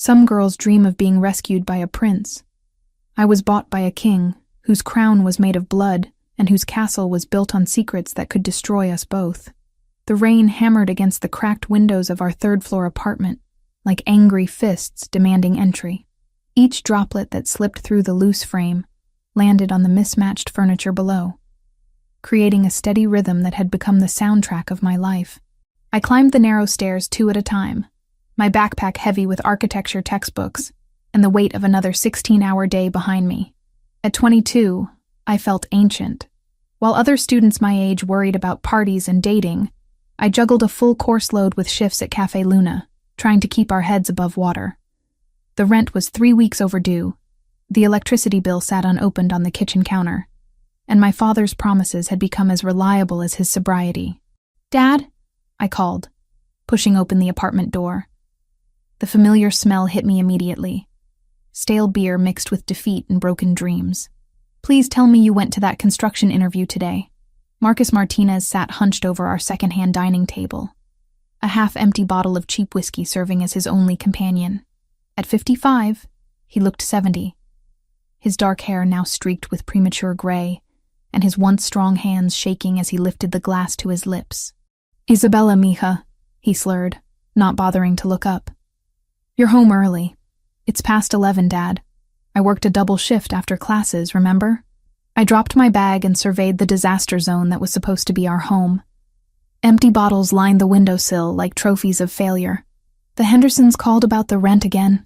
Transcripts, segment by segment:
Some girls dream of being rescued by a prince. I was bought by a king, whose crown was made of blood and whose castle was built on secrets that could destroy us both. The rain hammered against the cracked windows of our third-floor apartment, like angry fists demanding entry. Each droplet that slipped through the loose frame landed on the mismatched furniture below, creating a steady rhythm that had become the soundtrack of my life. I climbed the narrow stairs 2 at a time, my backpack heavy with architecture textbooks and the weight of another 16-hour day behind me. At 22, I felt ancient. While other students my age worried about parties and dating, I juggled a full course load with shifts at Cafe Luna, trying to keep our heads above water. The rent was 3 weeks overdue, the electricity bill sat unopened on the kitchen counter, and my father's promises had become as reliable as his sobriety. "Dad?" I called, pushing open the apartment door. The familiar smell hit me immediately. Stale beer mixed with defeat and broken dreams. "Please tell me you went to that construction interview today." Marcus Martinez sat hunched over our second-hand dining table, a half-empty bottle of cheap whiskey serving as his only companion. At 55, he looked 70. His dark hair now streaked with premature gray, and his once strong hands shaking as he lifted the glass to his lips. "Isabella, mija," he slurred, not bothering to look up. "You're home early. It's past 11, Dad. I worked a double shift after classes, remember?" I dropped my bag and surveyed the disaster zone that was supposed to be our home. Empty bottles lined the windowsill like trophies of failure. The Hendersons called about the rent again.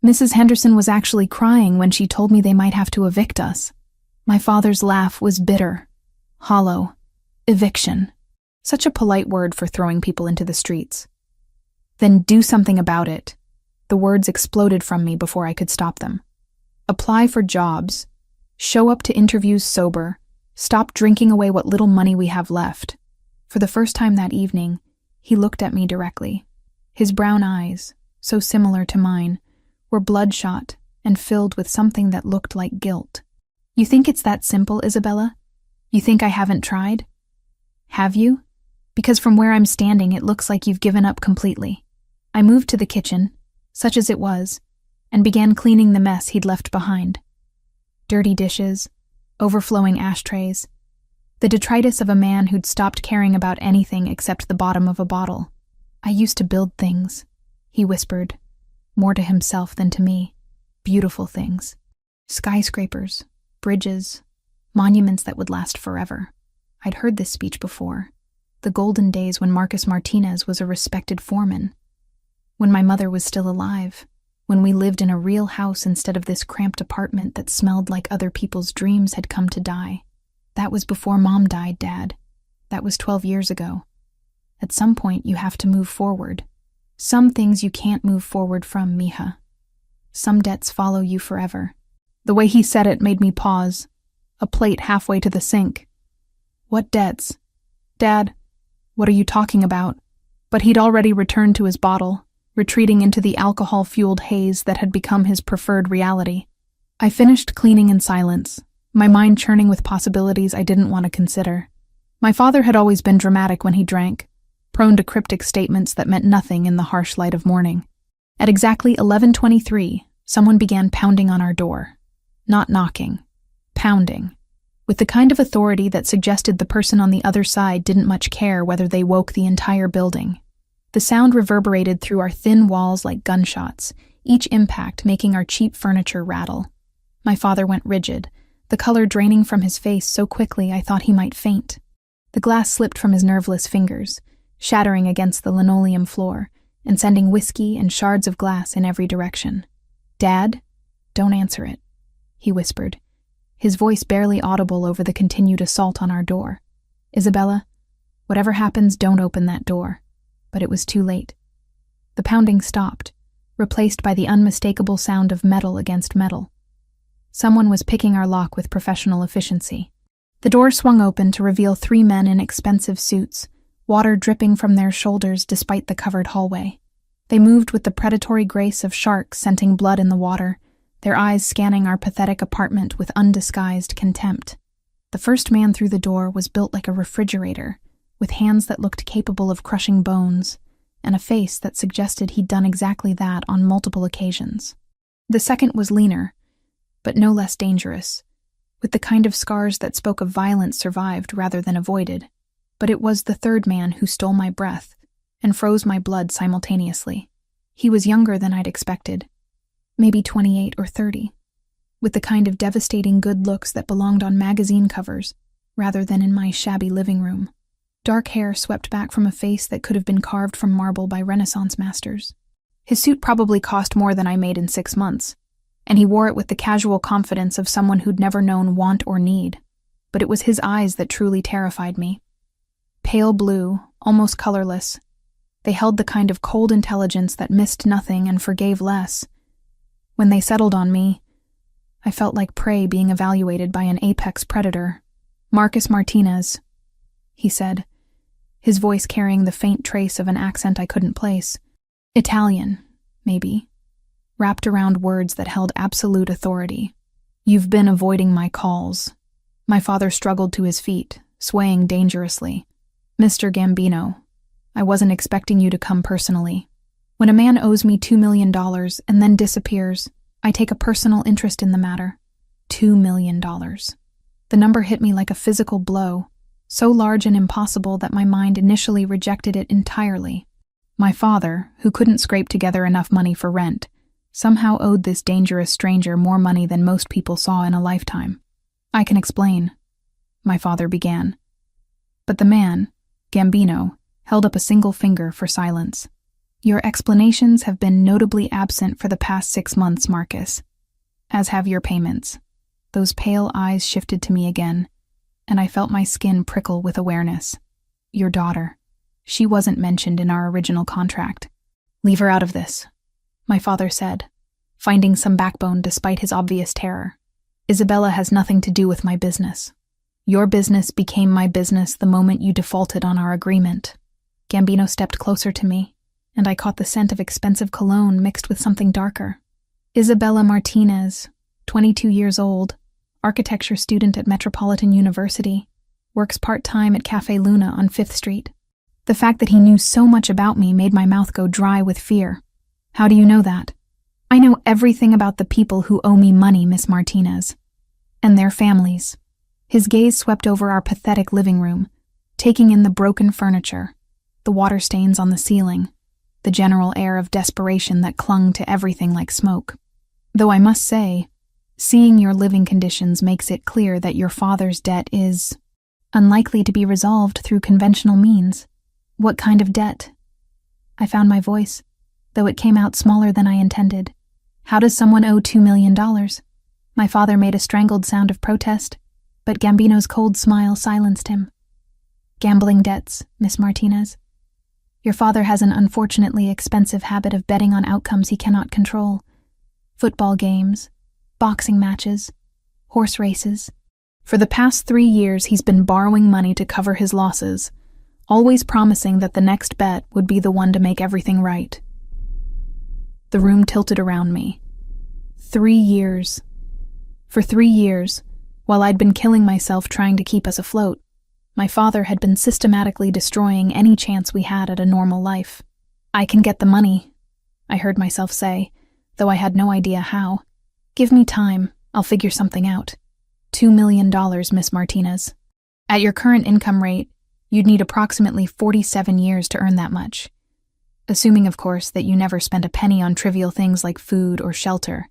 Mrs. Henderson was actually crying when she told me they might have to evict us. My father's laugh was bitter, hollow. Eviction. Such a polite word for throwing people into the streets. "Then do something about it." The words exploded from me before I could stop them. "Apply for jobs. Show up to interviews sober. Stop drinking away what little money we have left." For the first time that evening, he looked at me directly. His brown eyes, so similar to mine, were bloodshot and filled with something that looked like guilt. "You think it's that simple, Isabella? You think I haven't tried? Have you? Because from where I'm standing, it looks like you've given up completely." I moved to the kitchen, such as it was, and began cleaning the mess he'd left behind. Dirty dishes, overflowing ashtrays, the detritus of a man who'd stopped caring about anything except the bottom of a bottle. "I used to build things," he whispered, more to himself than to me. "Beautiful things. Skyscrapers, bridges, monuments that would last forever." I'd heard this speech before. The golden days when Marcus Martinez was a respected foreman. When my mother was still alive. When we lived in a real house instead of this cramped apartment that smelled like other people's dreams had come to die. That was before Mom died, Dad. That was 12 years ago. At some point, you have to move forward. Some things you can't move forward from, mija. Some debts follow you forever. The way he said it made me pause, a plate halfway to the sink. "What debts? Dad, what are you talking about?" But he'd already returned to his bottle, retreating into the alcohol-fueled haze that had become his preferred reality. I finished cleaning in silence, my mind churning with possibilities I didn't want to consider. My father had always been dramatic when he drank, prone to cryptic statements that meant nothing in the harsh light of morning. At exactly 11:23, someone began pounding on our door. Not knocking, pounding, with the kind of authority that suggested the person on the other side didn't much care whether they woke the entire building. The sound reverberated through our thin walls like gunshots, each impact making our cheap furniture rattle. My father went rigid, the color draining from his face so quickly I thought he might faint. The glass slipped from his nerveless fingers, shattering against the linoleum floor and sending whiskey and shards of glass in every direction. "Dad, don't answer it," he whispered, his voice barely audible over the continued assault on our door. "Isabella, whatever happens, don't open that door." But it was too late. The pounding stopped, replaced by the unmistakable sound of metal against metal. Someone was picking our lock with professional efficiency. The door swung open to reveal 3 men in expensive suits, water dripping from their shoulders despite the covered hallway. They moved with the predatory grace of sharks scenting blood in the water, their eyes scanning our pathetic apartment with undisguised contempt. The first man through the door was built like a refrigerator, with hands that looked capable of crushing bones, and a face that suggested he'd done exactly that on multiple occasions. The second was leaner, but no less dangerous, with the kind of scars that spoke of violence survived rather than avoided. But it was the third man who stole my breath and froze my blood simultaneously. He was younger than I'd expected, maybe 28 or 30, with the kind of devastating good looks that belonged on magazine covers rather than in my shabby living room. Dark hair swept back from a face that could have been carved from marble by Renaissance masters. His suit probably cost more than I made in 6 months, and he wore it with the casual confidence of someone who'd never known want or need. But it was his eyes that truly terrified me. Pale blue, almost colorless, they held the kind of cold intelligence that missed nothing and forgave less. When they settled on me, I felt like prey being evaluated by an apex predator. "Marcus Martinez," he said, his voice carrying the faint trace of an accent I couldn't place. Italian, maybe, wrapped around words that held absolute authority. "You've been avoiding my calls." My father struggled to his feet, swaying dangerously. "Mr. Gambino, I wasn't expecting you to come personally. When a man owes me $2 million and then disappears, I take a personal interest in the matter. $2 million. The number hit me like a physical blow, so large and impossible that my mind initially rejected it entirely. My father, who couldn't scrape together enough money for rent, somehow owed this dangerous stranger more money than most people saw in a lifetime. "I can explain," my father began. But the man, Gambino, held up a single finger for silence. "Your explanations have been notably absent for the past 6 months, Marcus, as have your payments." Those pale eyes shifted to me again, and I felt my skin prickle with awareness. "Your daughter. She wasn't mentioned in our original contract." "Leave her out of this," my father said, finding some backbone despite his obvious terror. "Isabella has nothing to do with my business. Your business became my business the moment you defaulted on our agreement." Gambino stepped closer to me, and I caught the scent of expensive cologne mixed with something darker. "Isabella Martinez, 22 years old, architecture student at Metropolitan University, works part-time at Cafe Luna on 5th Street. The fact that he knew so much about me made my mouth go dry with fear. "How do you know that?" "I know everything about the people who owe me money, Miss Martinez. And their families." His gaze swept over our pathetic living room, taking in the broken furniture, the water stains on the ceiling, the general air of desperation that clung to everything like smoke. "Though I must say, seeing your living conditions makes it clear that your father's debt is unlikely to be resolved through conventional means." "What kind of debt?" I found my voice, though it came out smaller than I intended. "How does someone owe $2 million? My father made a strangled sound of protest, but Gambino's cold smile silenced him. "Gambling debts, Miss Martinez. Your father has an unfortunately expensive habit of betting on outcomes he cannot control. Football games, boxing matches, horse races. For the past 3 years he's been borrowing money to cover his losses, always promising that the next bet would be the one to make everything right." The room tilted around me. 3 years. For 3 years, while I'd been killing myself trying to keep us afloat, my father had been systematically destroying any chance we had at a normal life. "I can get the money," I heard myself say, though I had no idea how. "Give me time, I'll figure something out. $2 million, Miss Martinez. At your current income rate, you'd need approximately 47 years to earn that much. Assuming, of course, that you never spent a penny on trivial things like food or shelter.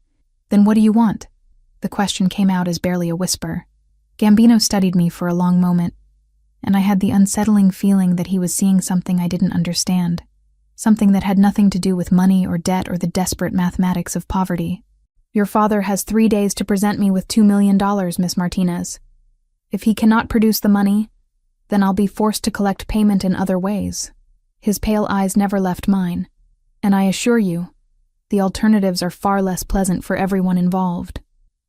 Then what do you want?" The question came out as barely a whisper. Gambino studied me for a long moment, and I had the unsettling feeling that he was seeing something I didn't understand, something that had nothing to do with money or debt or the desperate mathematics of poverty. "Your father has 3 days to present me with $2 million, Miss Martinez. If he cannot produce the money, then I'll be forced to collect payment in other ways." His pale eyes never left mine, and I assure you, the alternatives are far less pleasant for everyone involved.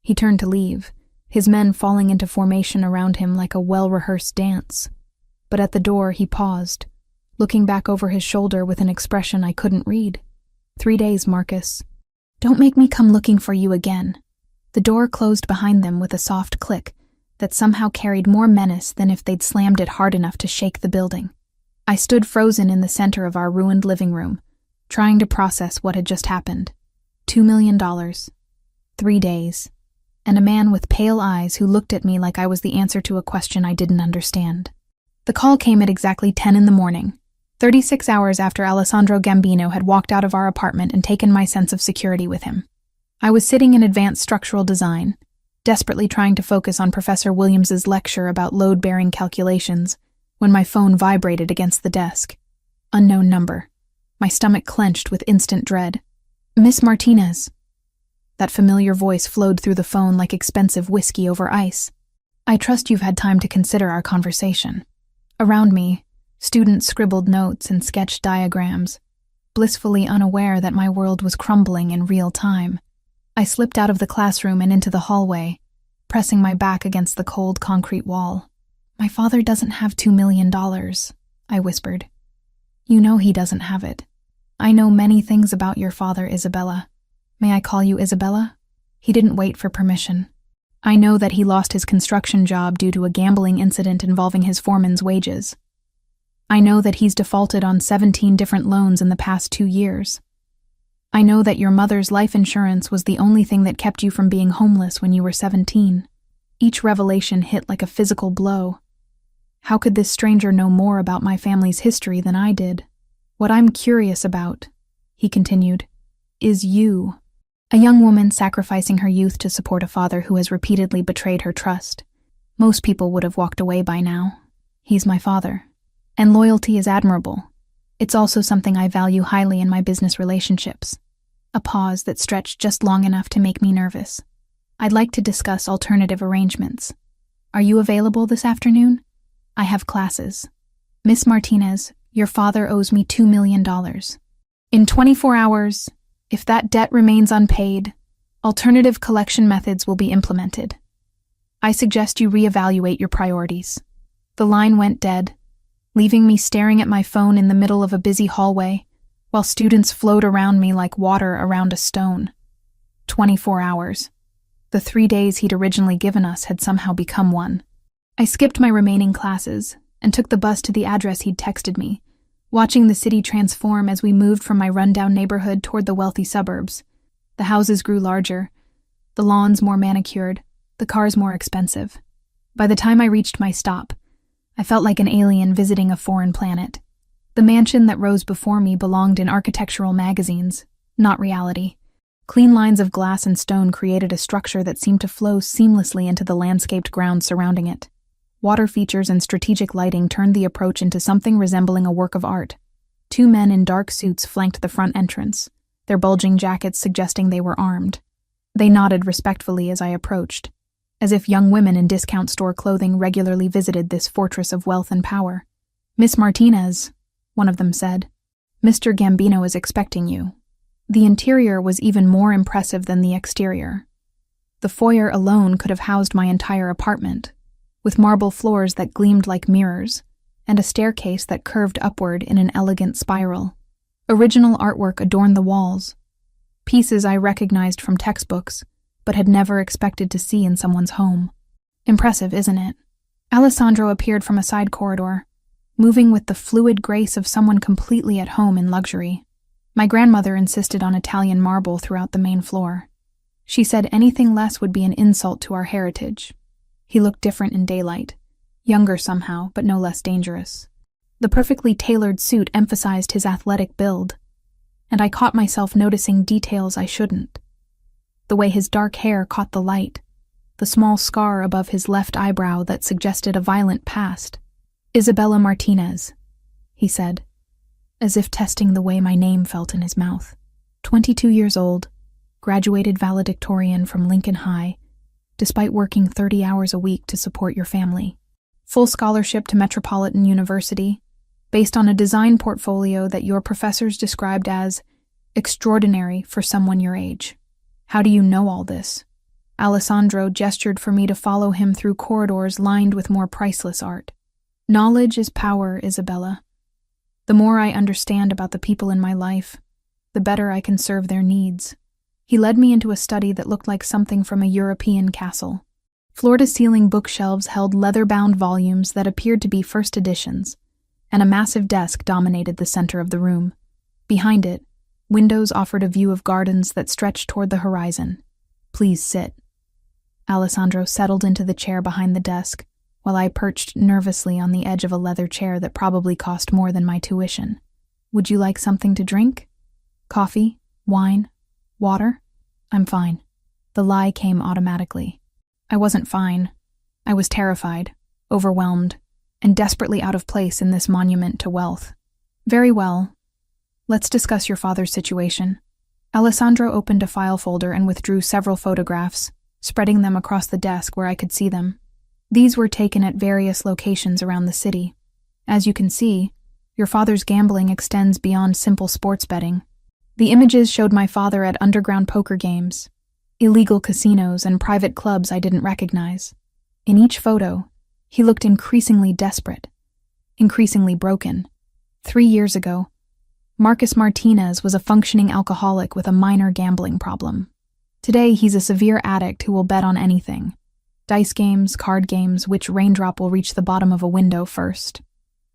He turned to leave, his men falling into formation around him like a well-rehearsed dance. But at the door he paused, looking back over his shoulder with an expression I couldn't read. 3 days, Marcus. Don't make me come looking for you again." The door closed behind them with a soft click that somehow carried more menace than if they'd slammed it hard enough to shake the building. I stood frozen in the center of our ruined living room, trying to process what had just happened. $2 million, 3 days, and a man with pale eyes who looked at me like I was the answer to a question I didn't understand. The call came at exactly 10 in the morning, 36 hours after Alessandro Gambino had walked out of our apartment and taken my sense of security with him. I was sitting in advanced structural design, desperately trying to focus on Professor Williams's lecture about load-bearing calculations, when my phone vibrated against the desk. Unknown number. My stomach clenched with instant dread. "Miss Martinez." That familiar voice flowed through the phone like expensive whiskey over ice. "I trust you've had time to consider our conversation." Around me, students scribbled notes and sketched diagrams, blissfully unaware that my world was crumbling in real time. I slipped out of the classroom and into the hallway, pressing my back against the cold concrete wall. "My father doesn't have $2 million, I whispered. "You know he doesn't have it. I know many things about your father, Isabella. May I call you Isabella?" He didn't wait for permission. "I know that he lost his construction job due to a gambling incident involving his foreman's wages. I know that he's defaulted on 17 different loans in the past 2 years. I know that your mother's life insurance was the only thing that kept you from being homeless when you were 17. Each revelation hit like a physical blow. How could this stranger know more about my family's history than I did? What I'm curious about," he continued, "is you. A young woman sacrificing her youth to support a father who has repeatedly betrayed her trust. Most people would have walked away by now. He's my father. And loyalty is admirable. It's also something I value highly in my business relationships." A pause that stretched just long enough to make me nervous. "I'd like to discuss alternative arrangements. Are you available this afternoon? I have classes. Miss Martinez, your father owes me $2 million. In 24 hours, if that debt remains unpaid, alternative collection methods will be implemented. I suggest you reevaluate your priorities." The line went dead, leaving me staring at my phone in the middle of a busy hallway, while students flowed around me like water around a stone. 24 hours. The 3 days he'd originally given us had somehow become one. I skipped my remaining classes and took the bus to the address he'd texted me, watching the city transform as we moved from my rundown neighborhood toward the wealthy suburbs. The houses grew larger, the lawns more manicured, the cars more expensive. By the time I reached my stop, I felt like an alien visiting a foreign planet. The mansion that rose before me belonged in architectural magazines, not reality. Clean lines of glass and stone created a structure that seemed to flow seamlessly into the landscaped grounds surrounding it. Water features and strategic lighting turned the approach into something resembling a work of art. 2 men in dark suits flanked the front entrance, their bulging jackets suggesting they were armed. They nodded respectfully as I approached, as if young women in discount store clothing regularly visited this fortress of wealth and power. "Miss Martinez," one of them said, "Mr. Gambino is expecting you." The interior was even more impressive than the exterior. The foyer alone could have housed my entire apartment, with marble floors that gleamed like mirrors, and a staircase that curved upward in an elegant spiral. Original artwork adorned the walls, pieces I recognized from textbooks, but had never expected to see in someone's home. Impressive, isn't it? Alessandro appeared from a side corridor, moving with the fluid grace of someone completely at home in luxury. My grandmother insisted on Italian marble throughout the main floor. She said anything less would be an insult to our heritage. He looked different in daylight, younger somehow, but no less dangerous. The perfectly tailored suit emphasized his athletic build, and I caught myself noticing details I shouldn't. The way his dark hair caught the light, the small scar above his left eyebrow that suggested a violent past. "Isabella Martinez," he said, as if testing the way my name felt in his mouth. 22 years old, graduated valedictorian from Lincoln High, despite working 30 hours a week to support your family. Full scholarship to Metropolitan University, based on a design portfolio that your professors described as extraordinary for someone your age. How do you know all this? Alessandro gestured for me to follow him through corridors lined with more priceless art. Knowledge is power, Isabella. The more I understand about the people in my life, the better I can serve their needs. He led me into a study that looked like something from a European castle. Floor-to-ceiling bookshelves held leather-bound volumes that appeared to be first editions, and a massive desk dominated the center of the room. Behind it, windows offered a view of gardens that stretched toward the horizon. "Please sit." Alessandro settled into the chair behind the desk, while I perched nervously on the edge of a leather chair that probably cost more than my tuition. "Would you like something to drink? Coffee? Wine? Water?" "I'm fine." The lie came automatically. I wasn't fine. I was terrified, overwhelmed, and desperately out of place in this monument to wealth. "Very well. Let's discuss your father's situation." Alessandro opened a file folder and withdrew several photographs, spreading them across the desk where I could see them. These were taken at various locations around the city. As you can see, your father's gambling extends beyond simple sports betting. The images showed my father at underground poker games, illegal casinos, and private clubs I didn't recognize. In each photo, he looked increasingly desperate, increasingly broken. 3 years ago, Marcus Martinez was a functioning alcoholic with a minor gambling problem. Today, he's a severe addict who will bet on anything. Dice games, card games, which raindrop will reach the bottom of a window first.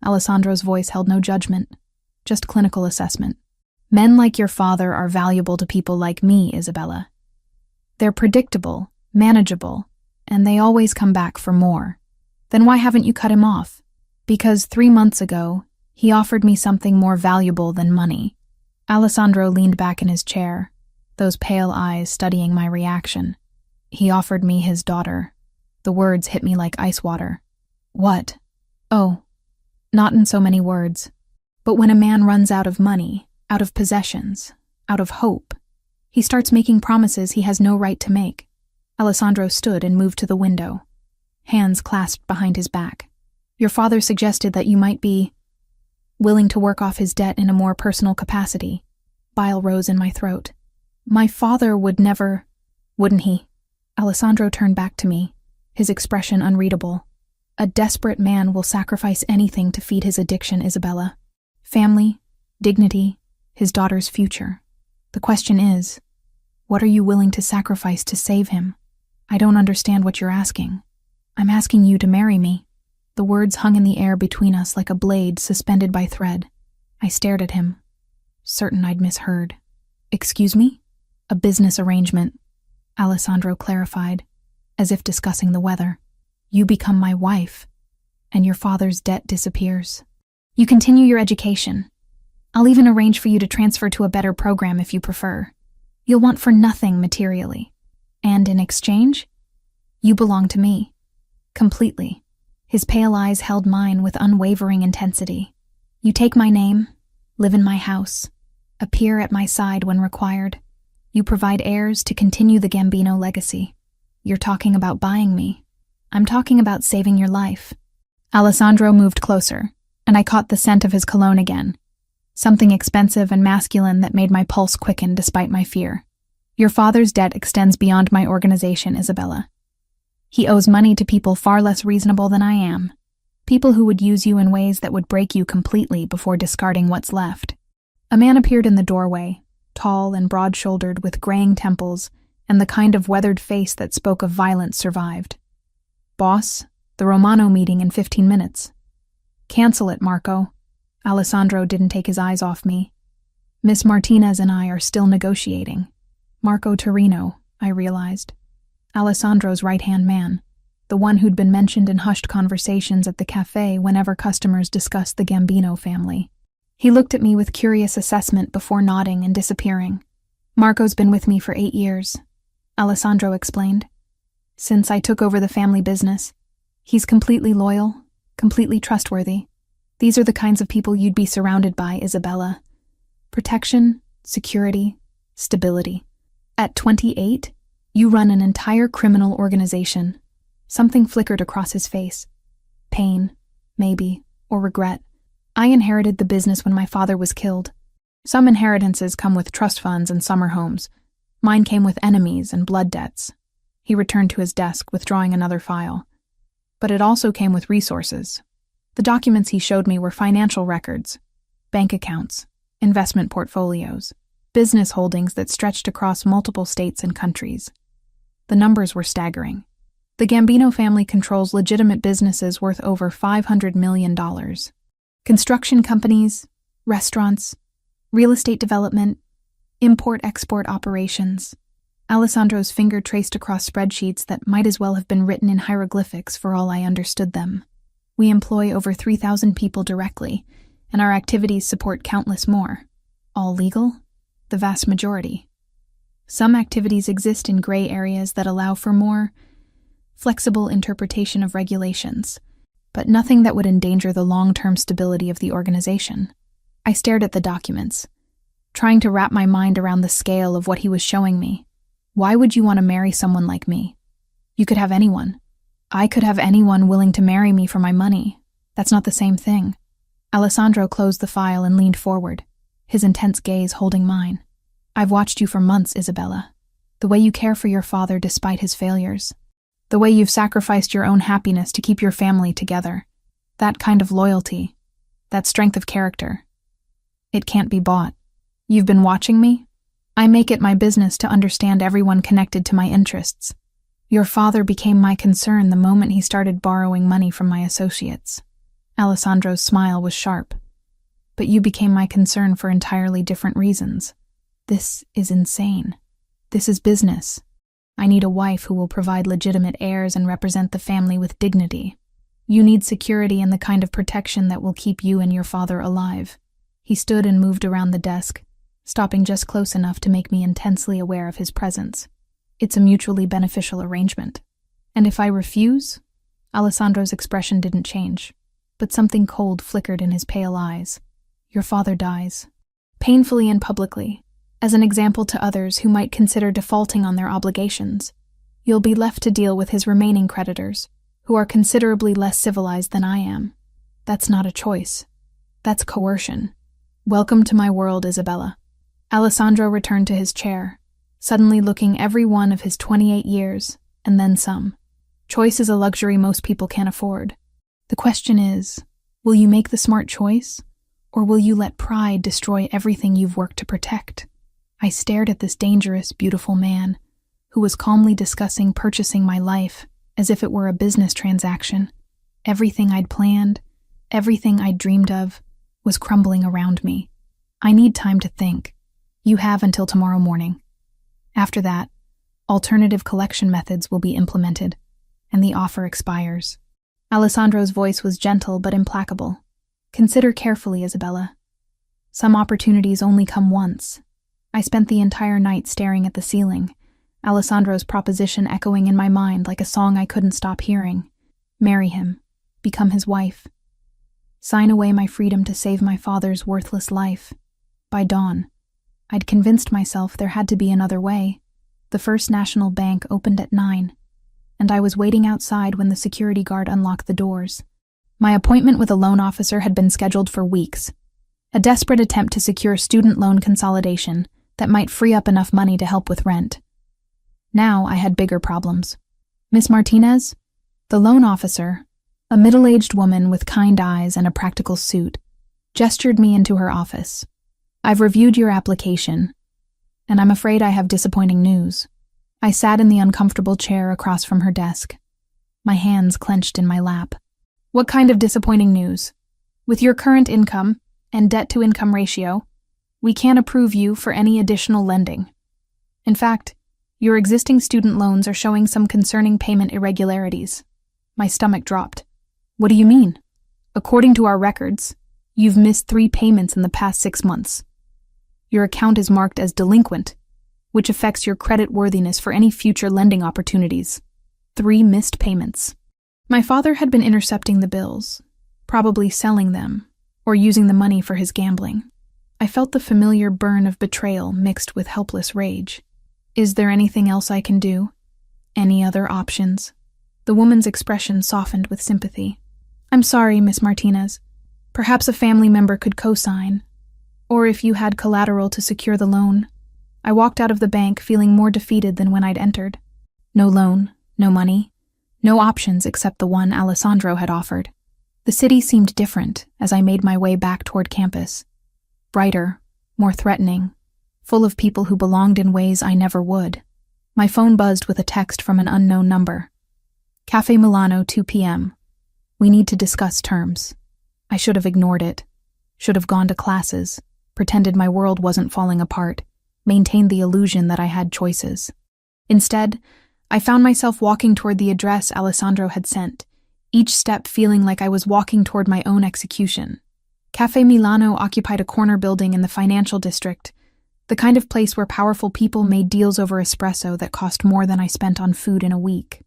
Alessandro's voice held no judgment, just clinical assessment. "Men like your father are valuable to people like me, Isabella. They're predictable, manageable, and they always come back for more. Then why haven't you cut him off?" "Because 3 months ago, he offered me something more valuable than money." Alessandro leaned back in his chair, those pale eyes studying my reaction. "He offered me his daughter." The words hit me like ice water. "What?" "Oh, not in so many words. But when a man runs out of money, out of possessions, out of hope, he starts making promises he has no right to make." Alessandro stood and moved to the window, hands clasped behind his back. "Your father suggested that you might be willing to work off his debt in a more personal capacity." Bile rose in my throat. "My father would never..." "Wouldn't he?" Alessandro turned back to me, his expression unreadable. "A desperate man will sacrifice anything to feed his addiction, Isabella. Family, dignity, his daughter's future. The question is, what are you willing to sacrifice to save him?" "I don't understand what you're asking." "I'm asking you to marry me." The words hung in the air between us like a blade suspended by thread. I stared at him, certain I'd misheard. "Excuse me?" "A business arrangement," Alessandro clarified, as if discussing the weather. "You become my wife, and your father's debt disappears. You continue your education. I'll even arrange for you to transfer to a better program if you prefer. You'll want for nothing materially. And in exchange, you belong to me. Completely." His pale eyes held mine with unwavering intensity. "You take my name, live in my house, appear at my side when required. You provide heirs to continue the Gambino legacy. You're talking about buying me. I'm talking about saving your life." Alessandro moved closer, and I caught the scent of his cologne again, something expensive and masculine that made my pulse quicken despite my fear. "Your father's debt extends beyond my organization, Isabella. He owes money to people far less reasonable than I am, people who would use you in ways that would break you completely before discarding what's left." A man appeared in the doorway, tall and broad-shouldered with graying temples and the kind of weathered face that spoke of violence survived. "Boss, the Romano meeting in 15 minutes. "Cancel it, Marco." Alessandro didn't take his eyes off me. "Miss Martinez and I are still negotiating." Marco Torino, I realized. Alessandro's right-hand man, the one who'd been mentioned in hushed conversations at the cafe whenever customers discussed the Gambino family. He looked at me with curious assessment before nodding and disappearing. "Marco's been with me for 8 years," Alessandro explained. "Since I took over the family business. He's completely loyal, completely trustworthy. These are the kinds of people you'd be surrounded by, Isabella. Protection, security, stability. At 28, you run an entire criminal organization." Something flickered across his face. Pain, maybe, or regret. "I inherited the business when my father was killed. Some inheritances come with trust funds and summer homes. Mine came with enemies and blood debts." He returned to his desk, withdrawing another file. "But it also came with resources. The documents he showed me were financial records, bank accounts, investment portfolios, business holdings that stretched across multiple states and countries. The numbers were staggering. The Gambino family controls legitimate businesses worth over $500 million. Construction companies, restaurants, real estate development, import-export operations. Alessandro's finger traced across spreadsheets that might as well have been written in hieroglyphics for all I understood them. We employ over 3,000 people directly, and our activities support countless more. All legal? The vast majority. Some activities exist in gray areas that allow for more flexible interpretation of regulations, but nothing that would endanger the long-term stability of the organization. I stared at the documents, trying to wrap my mind around the scale of what he was showing me. Why would you want to marry someone like me? You could have anyone. I could have anyone willing to marry me for my money. That's not the same thing. Alessandro closed the file and leaned forward, his intense gaze holding mine. I've watched you for months, Isabella. The way you care for your father despite his failures. The way you've sacrificed your own happiness to keep your family together. That kind of loyalty. That strength of character. It can't be bought. You've been watching me? I make it my business to understand everyone connected to my interests. Your father became my concern the moment he started borrowing money from my associates. Alessandro's smile was sharp. But you became my concern for entirely different reasons. This is insane. This is business. I need a wife who will provide legitimate heirs and represent the family with dignity. You need security and the kind of protection that will keep you and your father alive. He stood and moved around the desk, stopping just close enough to make me intensely aware of his presence. It's a mutually beneficial arrangement. And if I refuse? Alessandro's expression didn't change, but something cold flickered in his pale eyes. Your father dies. Painfully and publicly, as an example to others who might consider defaulting on their obligations. You'll be left to deal with his remaining creditors, who are considerably less civilized than I am. That's not a choice. That's coercion. Welcome to my world, Isabella. Alessandro returned to his chair, suddenly looking every one of his 28 years, and then some. Choice is a luxury most people can't afford. The question is, will you make the smart choice, or will you let pride destroy everything you've worked to protect? I stared at this dangerous, beautiful man, who was calmly discussing purchasing my life as if it were a business transaction. Everything I'd planned, everything I'd dreamed of, was crumbling around me. I need time to think. You have until tomorrow morning. After that, alternative collection methods will be implemented, and the offer expires. Alessandro's voice was gentle but implacable. Consider carefully, Isabella. Some opportunities only come once. I spent the entire night staring at the ceiling, Alessandro's proposition echoing in my mind like a song I couldn't stop hearing. Marry him. Become his wife. Sign away my freedom to save my father's worthless life. By dawn, I'd convinced myself there had to be another way. The First National Bank opened at 9, and I was waiting outside when the security guard unlocked the doors. My appointment with a loan officer had been scheduled for weeks, a desperate attempt to secure student loan consolidation that might free up enough money to help with rent. Now I had bigger problems. Miss Martinez? The loan officer, a middle-aged woman with kind eyes and a practical suit, gestured me into her office. I've reviewed your application, and I'm afraid I have disappointing news. I sat in the uncomfortable chair across from her desk, my hands clenched in my lap. What kind of disappointing news? With your current income and debt-to-income ratio, we can't approve you for any additional lending. In fact, your existing student loans are showing some concerning payment irregularities. My stomach dropped. What do you mean? According to our records, you've missed 3 payments in the past 6 months. Your account is marked as delinquent, which affects your credit worthiness for any future lending opportunities. 3 missed payments. My father had been intercepting the bills, probably selling them, or using the money for his gambling. I felt the familiar burn of betrayal mixed with helpless rage. Is there anything else I can do? Any other options? The woman's expression softened with sympathy. I'm sorry, Miss Martinez. Perhaps a family member could co-sign, or if you had collateral to secure the loan. I walked out of the bank feeling more defeated than when I'd entered. No loan, no money, no options except the one Alessandro had offered. The city seemed different as I made my way back toward campus. Brighter, more threatening, full of people who belonged in ways I never would. My phone buzzed with a text from an unknown number. Cafe Milano, 2 p.m. We need to discuss terms. I should have ignored it, should have gone to classes, pretended my world wasn't falling apart, maintained the illusion that I had choices. Instead, I found myself walking toward the address Alessandro had sent, each step feeling like I was walking toward my own execution. Cafe Milano occupied a corner building in the financial district, the kind of place where powerful people made deals over espresso that cost more than I spent on food in a week.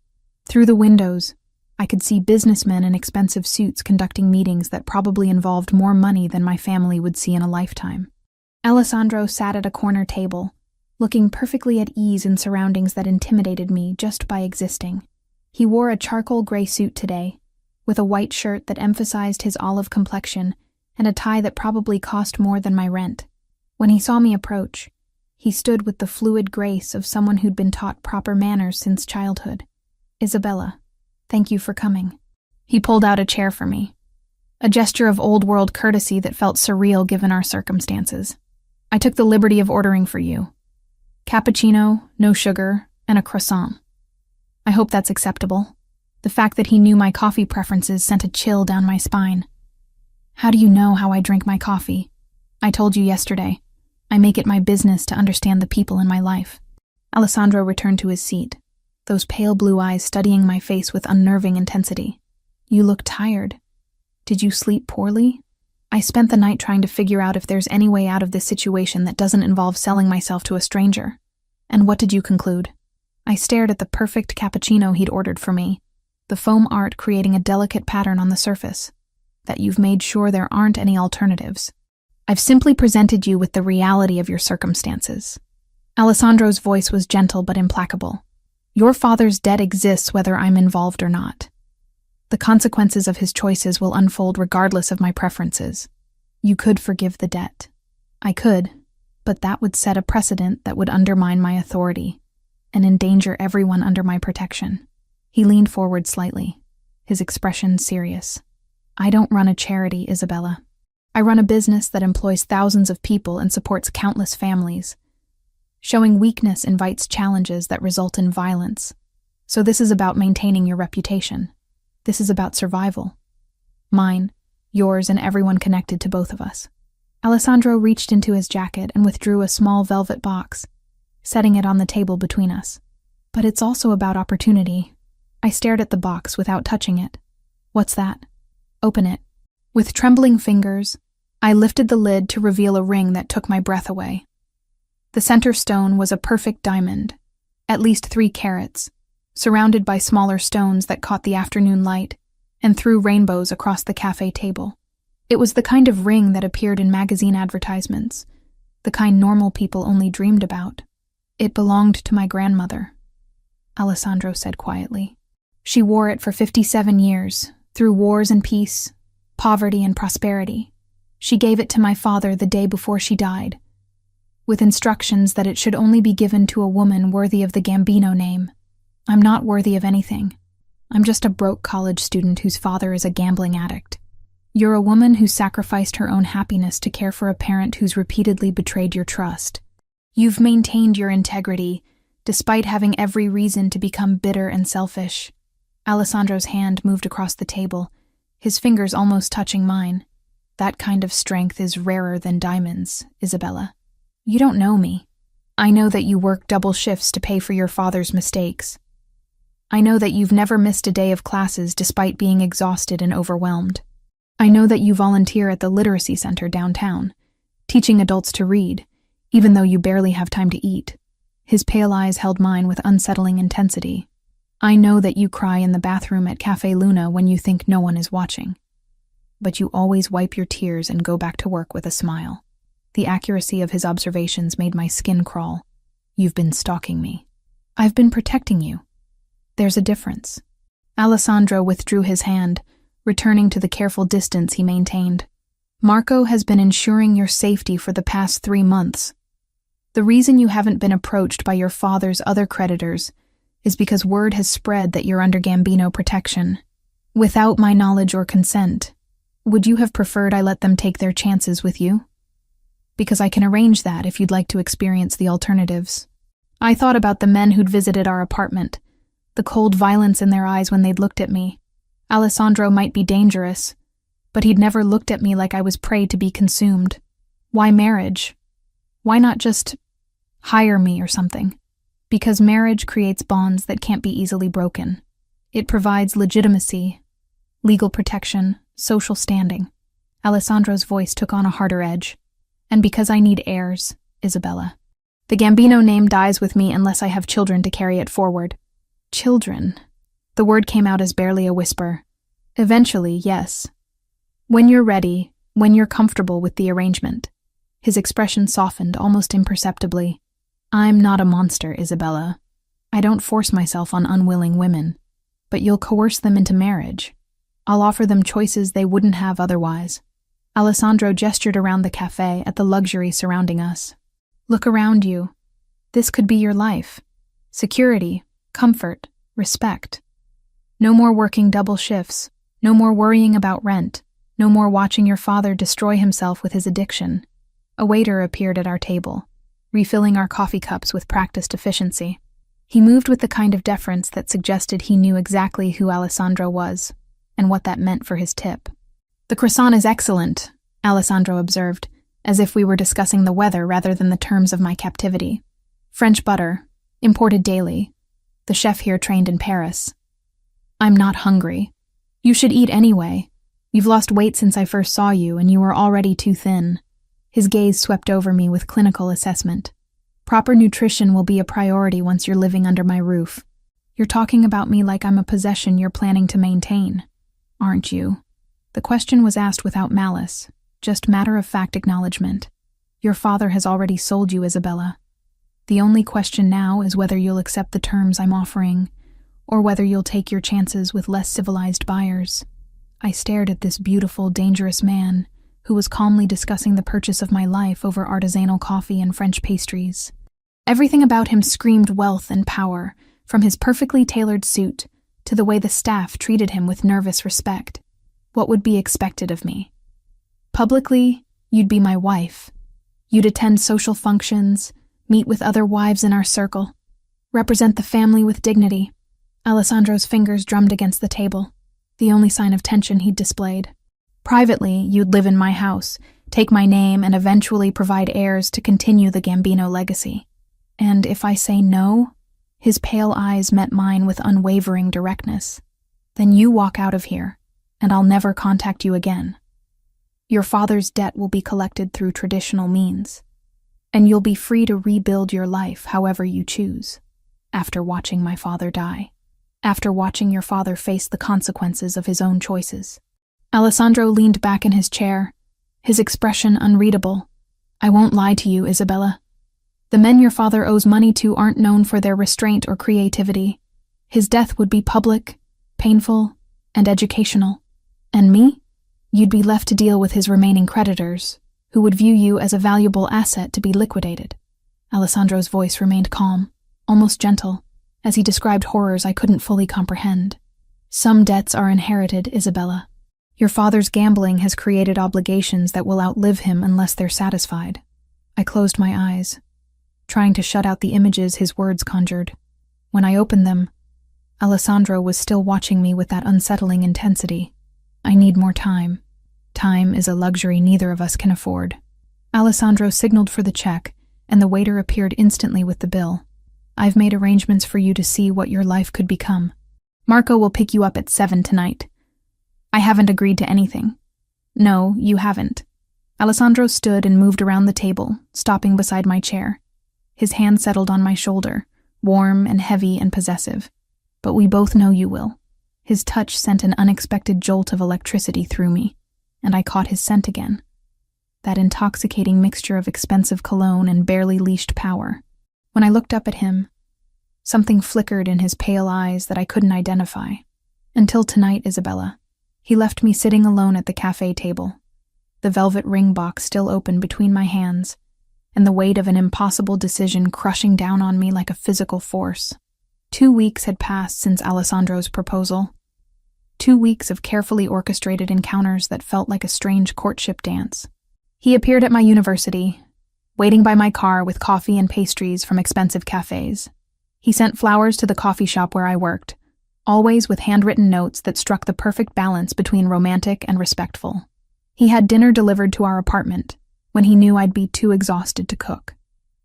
Through the windows, I could see businessmen in expensive suits conducting meetings that probably involved more money than my family would see in a lifetime. Alessandro sat at a corner table, looking perfectly at ease in surroundings that intimidated me just by existing. He wore a charcoal gray suit today, with a white shirt that emphasized his olive complexion and a tie that probably cost more than my rent. When he saw me approach, he stood with the fluid grace of someone who'd been taught proper manners since childhood. "Isabella, thank you for coming." He pulled out a chair for me, a gesture of old-world courtesy that felt surreal given our circumstances. "I took the liberty of ordering for you. Cappuccino, no sugar, and a croissant. I hope that's acceptable." The fact that he knew my coffee preferences sent a chill down my spine. "How do you know how I drink my coffee? I told you yesterday. I make it my business to understand the people in my life." Alessandro returned to his seat, those pale blue eyes studying my face with unnerving intensity. "You look tired. Did you sleep poorly?" "I spent the night trying to figure out if there's any way out of this situation that doesn't involve selling myself to a stranger." "And what did you conclude?" I stared at the perfect cappuccino he'd ordered for me, the foam art creating a delicate pattern on the surface. "That you've made sure there aren't any alternatives. I've simply presented you with the reality of your circumstances." Alessandro's voice was gentle but implacable. "Your father's debt exists whether I'm involved or not. The consequences of his choices will unfold regardless of my preferences. You could forgive the debt. I could, but that would set a precedent that would undermine my authority and endanger everyone under my protection." He leaned forward slightly, his expression serious. "I don't run a charity, Isabella. I run a business that employs thousands of people and supports countless families. Showing weakness invites challenges that result in violence. So this is about maintaining your reputation. This is about survival. Mine, yours, and everyone connected to both of us." Alessandro reached into his jacket and withdrew a small velvet box, setting it on the table between us. "But it's also about opportunity." I stared at the box without touching it. "What's that?" "Open it." With trembling fingers, I lifted the lid to reveal a ring that took my breath away. The center stone was a perfect diamond, at least 3 carats, surrounded by smaller stones that caught the afternoon light and threw rainbows across the cafe table. It was the kind of ring that appeared in magazine advertisements, the kind normal people only dreamed about. "It belonged to my grandmother," Alessandro said quietly. "She wore it for 57 years, through wars and peace, poverty and prosperity. She gave it to my father the day before she died, with instructions that it should only be given to a woman worthy of the Gambino name. I'm not worthy of anything. I'm just a broke college student whose father is a gambling addict. You're a woman who sacrificed her own happiness to care for a parent who's repeatedly betrayed your trust. You've maintained your integrity, despite having every reason to become bitter and selfish." Alessandro's hand moved across the table, his fingers almost touching mine. "That kind of strength is rarer than diamonds, Isabella. You don't know me. I know that you work double shifts to pay for your father's mistakes. I know that you've never missed a day of classes despite being exhausted and overwhelmed. I know that you volunteer at the literacy center downtown, teaching adults to read, even though you barely have time to eat." His pale eyes held mine with unsettling intensity. "I know that you cry in the bathroom at Cafe Luna when you think no one is watching. But you always wipe your tears and go back to work with a smile." The accuracy of his observations made my skin crawl. "You've been stalking me. I've been protecting you. There's a difference." Alessandro withdrew his hand, returning to the careful distance he maintained. "Marco has been ensuring your safety for the past 3 months. The reason you haven't been approached by your father's other creditors is because word has spread that you're under Gambino protection. Without my knowledge or consent, would you have preferred I let them take their chances with you? Because I can arrange that if you'd like to experience the alternatives." I thought about the men who'd visited our apartment, the cold violence in their eyes when they'd looked at me. Alessandro might be dangerous, but he'd never looked at me like I was prey to be consumed. Why marriage? Why not just hire me or something? Because marriage creates bonds that can't be easily broken. It provides legitimacy, legal protection, social standing. Alessandro's voice took on a harder edge. And because I need heirs, Isabella. The Gambino name dies with me unless I have children to carry it forward. Children. The word came out as barely a whisper. Eventually, yes. When you're ready, when you're comfortable with the arrangement. His expression softened almost imperceptibly. I'm not a monster, Isabella. I don't force myself on unwilling women. But you'll coerce them into marriage. I'll offer them choices they wouldn't have otherwise. Alessandro gestured around the cafe at the luxury surrounding us. Look around you. This could be your life. Security, comfort, respect. No more working double shifts. No more worrying about rent. No more watching your father destroy himself with his addiction. A waiter appeared at our table, refilling our coffee cups with practiced efficiency. He moved with the kind of deference that suggested he knew exactly who Alessandro was, and what that meant for his tip. The croissant is excellent, Alessandro observed, as if we were discussing the weather rather than the terms of my captivity. French butter, imported daily. The chef here trained in Paris. I'm not hungry. You should eat anyway. You've lost weight since I first saw you, and you were already too thin. His gaze swept over me with clinical assessment. Proper nutrition will be a priority once you're living under my roof. You're talking about me like I'm a possession you're planning to maintain, aren't you? The question was asked without malice, just matter-of-fact acknowledgement. Your father has already sold you, Isabella. The only question now is whether you'll accept the terms I'm offering, or whether you'll take your chances with less civilized buyers. I stared at this beautiful, dangerous man, who was calmly discussing the purchase of my life over artisanal coffee and French pastries. Everything about him screamed wealth and power, from his perfectly tailored suit to the way the staff treated him with nervous respect. What would be expected of me? Publicly, you'd be my wife. You'd attend social functions, meet with other wives in our circle, represent the family with dignity. Alessandro's fingers drummed against the table, the only sign of tension he'd displayed. Privately, you'd live in my house, take my name, and eventually provide heirs to continue the Gambino legacy. And if I say no, his pale eyes met mine with unwavering directness, then you walk out of here, and I'll never contact you again. Your father's debt will be collected through traditional means, and you'll be free to rebuild your life however you choose, after watching my father die, after watching your father face the consequences of his own choices. Alessandro leaned back in his chair, his expression unreadable. I won't lie to you, Isabella. The men your father owes money to aren't known for their restraint or creativity. His death would be public, painful, and educational. And me? You'd be left to deal with his remaining creditors, who would view you as a valuable asset to be liquidated. Alessandro's voice remained calm, almost gentle, as he described horrors I couldn't fully comprehend. Some debts are inherited, Isabella. Your father's gambling has created obligations that will outlive him unless they're satisfied. I closed my eyes, trying to shut out the images his words conjured. When I opened them, Alessandro was still watching me with that unsettling intensity. I need more time. Time is a luxury neither of us can afford. Alessandro signaled for the check, and the waiter appeared instantly with the bill. I've made arrangements for you to see what your life could become. Marco will pick you up at 7 tonight. I haven't agreed to anything. No, you haven't. Alessandro stood and moved around the table, stopping beside my chair. His hand settled on my shoulder, warm and heavy and possessive. But we both know you will. His touch sent an unexpected jolt of electricity through me, and I caught his scent again. That intoxicating mixture of expensive cologne and barely leashed power. When I looked up at him, something flickered in his pale eyes that I couldn't identify. Until tonight, Isabella. He left me sitting alone at the cafe table, the velvet ring box still open between my hands, and the weight of an impossible decision crushing down on me like a physical force. 2 weeks had passed since Alessandro's proposal. 2 weeks of carefully orchestrated encounters that felt like a strange courtship dance. He appeared at my university, waiting by my car with coffee and pastries from expensive cafes. He sent flowers to the coffee shop where I worked, always with handwritten notes that struck the perfect balance between romantic and respectful. He had dinner delivered to our apartment when he knew I'd be too exhausted to cook.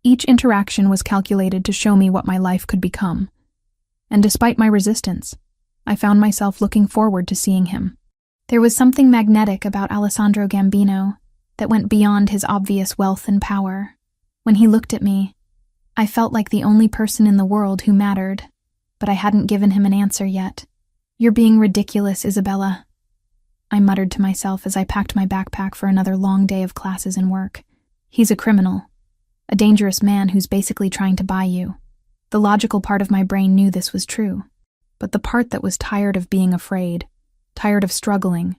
Each interaction was calculated to show me what my life could become. And despite my resistance, I found myself looking forward to seeing him. There was something magnetic about Alessandro Gambino that went beyond his obvious wealth and power. When he looked at me, I felt like the only person in the world who mattered, but I hadn't given him an answer yet. "You're being ridiculous, Isabella," I muttered to myself as I packed my backpack for another long day of classes and work. "He's a criminal, a dangerous man who's basically trying to buy you." The logical part of my brain knew this was true, but the part that was tired of being afraid, tired of struggling,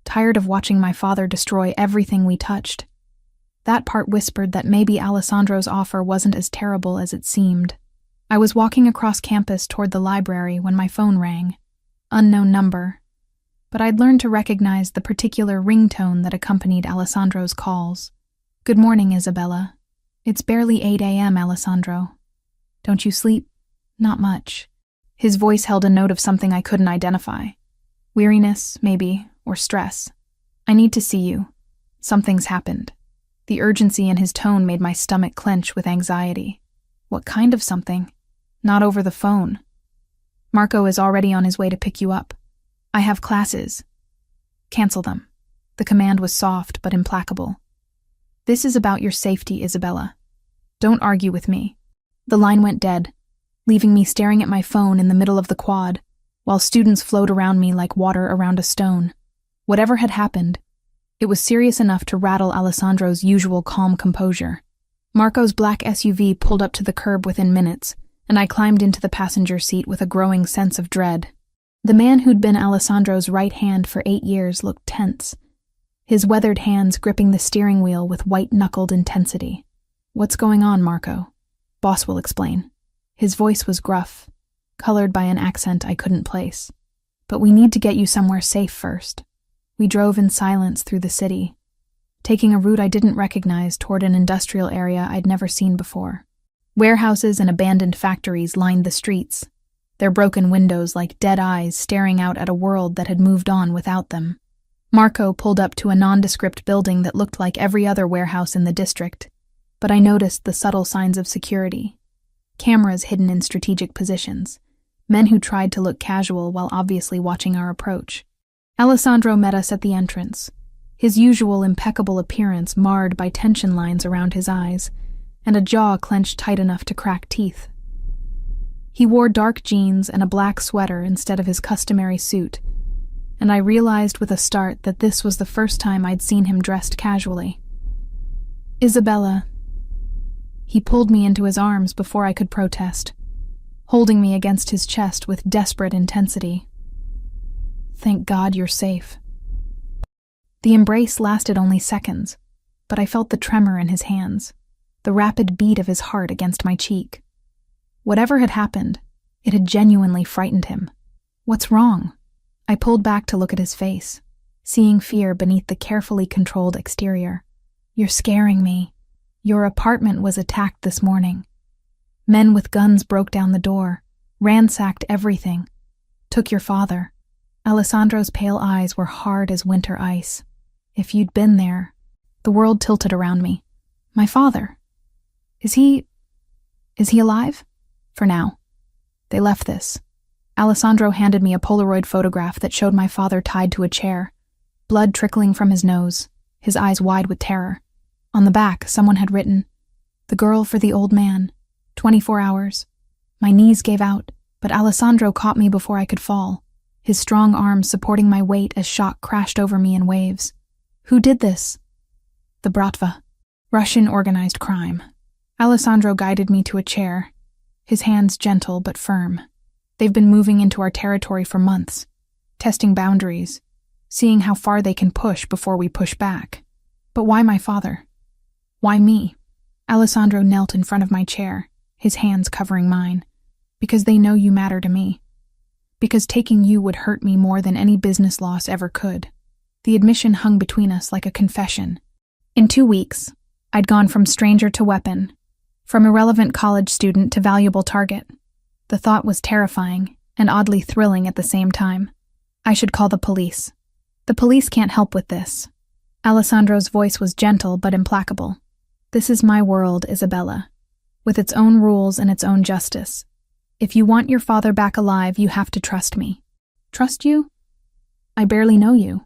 tired of watching my father destroy everything we touched, that part whispered that maybe Alessandro's offer wasn't as terrible as it seemed. I was walking across campus toward the library when my phone rang. Unknown number, but I'd learned to recognize the particular ringtone that accompanied Alessandro's calls. "Good morning, Isabella. It's barely 8 a.m., Alessandro. Don't you sleep?" "Not much." His voice held a note of something I couldn't identify. Weariness, maybe, or stress. "I need to see you. Something's happened." The urgency in his tone made my stomach clench with anxiety. "What kind of something?" "Not over the phone. Marco is already on his way to pick you up. I have classes. Cancel them." The command was soft but implacable. "This is about your safety, Isabella. Don't argue with me." The line went dead, leaving me staring at my phone in the middle of the quad, while students flowed around me like water around a stone. Whatever had happened, it was serious enough to rattle Alessandro's usual calm composure. Marco's black SUV pulled up to the curb within minutes, and I climbed into the passenger seat with a growing sense of dread. The man who'd been Alessandro's right hand for 8 years looked tense, his weathered hands gripping the steering wheel with white-knuckled intensity. "What's going on, Marco? Boss will explain." His voice was gruff, colored by an accent I couldn't place. "But we need to get you somewhere safe first." We drove in silence through the city, taking a route I didn't recognize toward an industrial area I'd never seen before. Warehouses and abandoned factories lined the streets, their broken windows like dead eyes staring out at a world that had moved on without them. Marco pulled up to a nondescript building that looked like every other warehouse in the district, but I noticed the subtle signs of security. Cameras hidden in strategic positions, men who tried to look casual while obviously watching our approach. Alessandro met us at the entrance, his usual impeccable appearance marred by tension lines around his eyes and a jaw clenched tight enough to crack teeth. He wore dark jeans and a black sweater instead of his customary suit, and I realized with a start that this was the first time I'd seen him dressed casually. "Isabella." He pulled me into his arms before I could protest, holding me against his chest with desperate intensity. "Thank God you're safe." The embrace lasted only seconds, but I felt the tremor in his hands, the rapid beat of his heart against my cheek. Whatever had happened, it had genuinely frightened him. "What's wrong?" I pulled back to look at his face, seeing fear beneath the carefully controlled exterior. "You're scaring me. Your apartment was attacked this morning. Men with guns broke down the door, ransacked everything, took your father." Alessandro's pale eyes were hard as winter ice. "If you'd been there..." The world tilted around me. "My father? Is he alive?" "For now. They left this." Alessandro handed me a Polaroid photograph that showed my father tied to a chair, blood trickling from his nose, his eyes wide with terror. On the back, someone had written, "The girl for the old man, 24 hours. My knees gave out, but Alessandro caught me before I could fall, his strong arms supporting my weight as shock crashed over me in waves. "Who did this?" "The Bratva. Russian organized crime." Alessandro guided me to a chair, his hands gentle but firm. "They've been moving into our territory for months, testing boundaries, seeing how far they can push before we push back." "But why my father? Why me?" Alessandro knelt in front of my chair, his hands covering mine. "Because they know you matter to me. Because taking you would hurt me more than any business loss ever could." The admission hung between us like a confession. In 2 weeks, I'd gone from stranger to weapon, from irrelevant college student to valuable target. The thought was terrifying, and oddly thrilling at the same time. I should call the police. The police can't help with this. Alessandro's voice was gentle but implacable. This is my world, Isabella, with its own rules and its own justice. If you want your father back alive, you have to trust me. Trust you? I barely know you.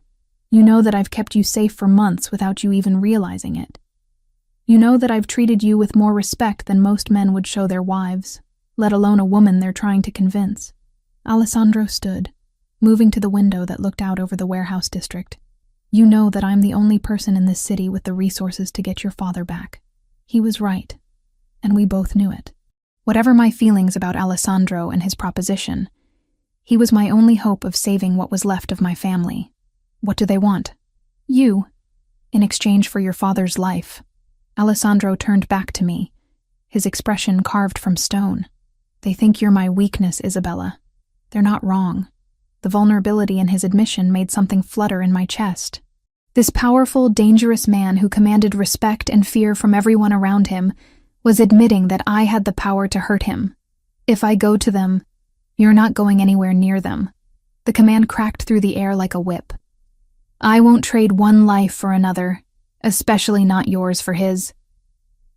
You know that I've kept you safe for months without you even realizing it. You know that I've treated you with more respect than most men would show their wives, let alone a woman they're trying to convince. Alessandro stood, moving to the window that looked out over the warehouse district. You know that I'm the only person in this city with the resources to get your father back. He was right, and we both knew it. Whatever my feelings about Alessandro and his proposition, he was my only hope of saving what was left of my family. What do they want? You, in exchange for your father's life. Alessandro turned back to me, his expression carved from stone. They think you're my weakness, Isabella. They're not wrong. The vulnerability in his admission made something flutter in my chest. This powerful, dangerous man who commanded respect and fear from everyone around him was admitting that I had the power to hurt him. If I go to them, you're not going anywhere near them. The command cracked through the air like a whip. I won't trade one life for another, especially not yours for his.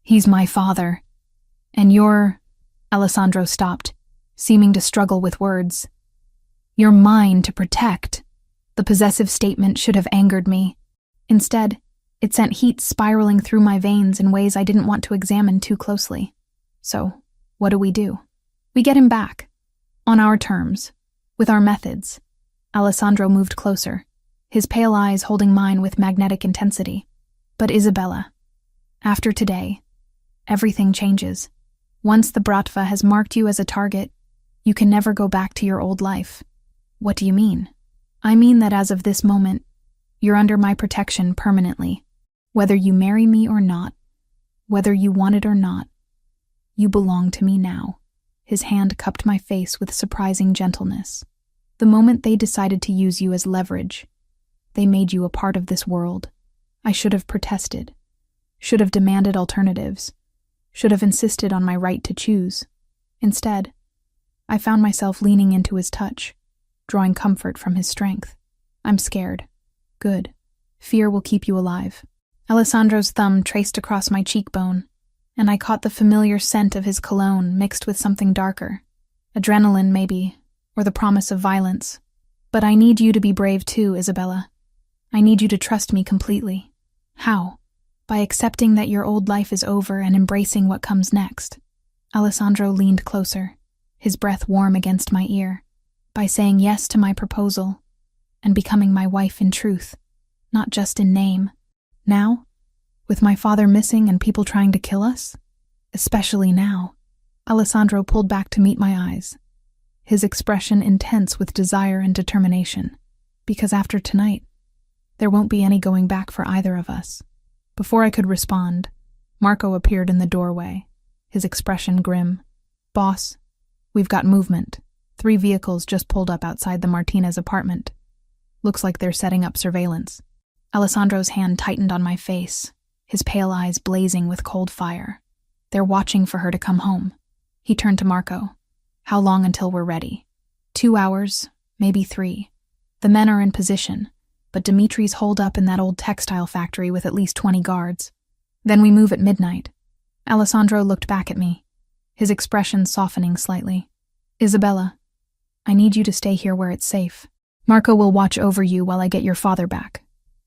He's my father. And you're... Alessandro stopped, seeming to struggle with words. You're mine to protect. The possessive statement should have angered me. Instead, it sent heat spiraling through my veins in ways I didn't want to examine too closely. So, what do? We get him back. On our terms. With our methods. Alessandro moved closer, his pale eyes holding mine with magnetic intensity. But Isabella, after today, everything changes. Once the Bratva has marked you as a target, you can never go back to your old life. What do you mean? I mean that as of this moment, you're under my protection permanently. Whether you marry me or not, whether you want it or not, you belong to me now. His hand cupped my face with surprising gentleness. The moment they decided to use you as leverage, they made you a part of this world. I should have protested, should have demanded alternatives, should have insisted on my right to choose. Instead, I found myself leaning into his touch, drawing comfort from his strength. I'm scared. Good. Fear will keep you alive. Alessandro's thumb traced across my cheekbone, and I caught the familiar scent of his cologne mixed with something darker. Adrenaline, maybe, or the promise of violence. But I need you to be brave too, Isabella. I need you to trust me completely. How? By accepting that your old life is over and embracing what comes next. Alessandro leaned closer, his breath warm against my ear. By saying yes to my proposal, and becoming my wife in truth, not just in name. Now, with my father missing and people trying to kill us? Especially now. Alessandro pulled back to meet my eyes, his expression intense with desire and determination. Because after tonight, there won't be any going back for either of us. Before I could respond, Marco appeared in the doorway, his expression grim. Boss, we've got movement. 3 vehicles just pulled up outside the Martinez apartment. Looks like they're setting up surveillance. Alessandro's hand tightened on my face, his pale eyes blazing with cold fire. They're watching for her to come home. He turned to Marco. How long until we're ready? 2 hours, maybe 3. The men are in position, but Dimitri's holed up in that old textile factory with at least 20 guards. Then we move at midnight. Alessandro looked back at me, his expression softening slightly. Isabella, I need you to stay here where it's safe. Marco will watch over you while I get your father back.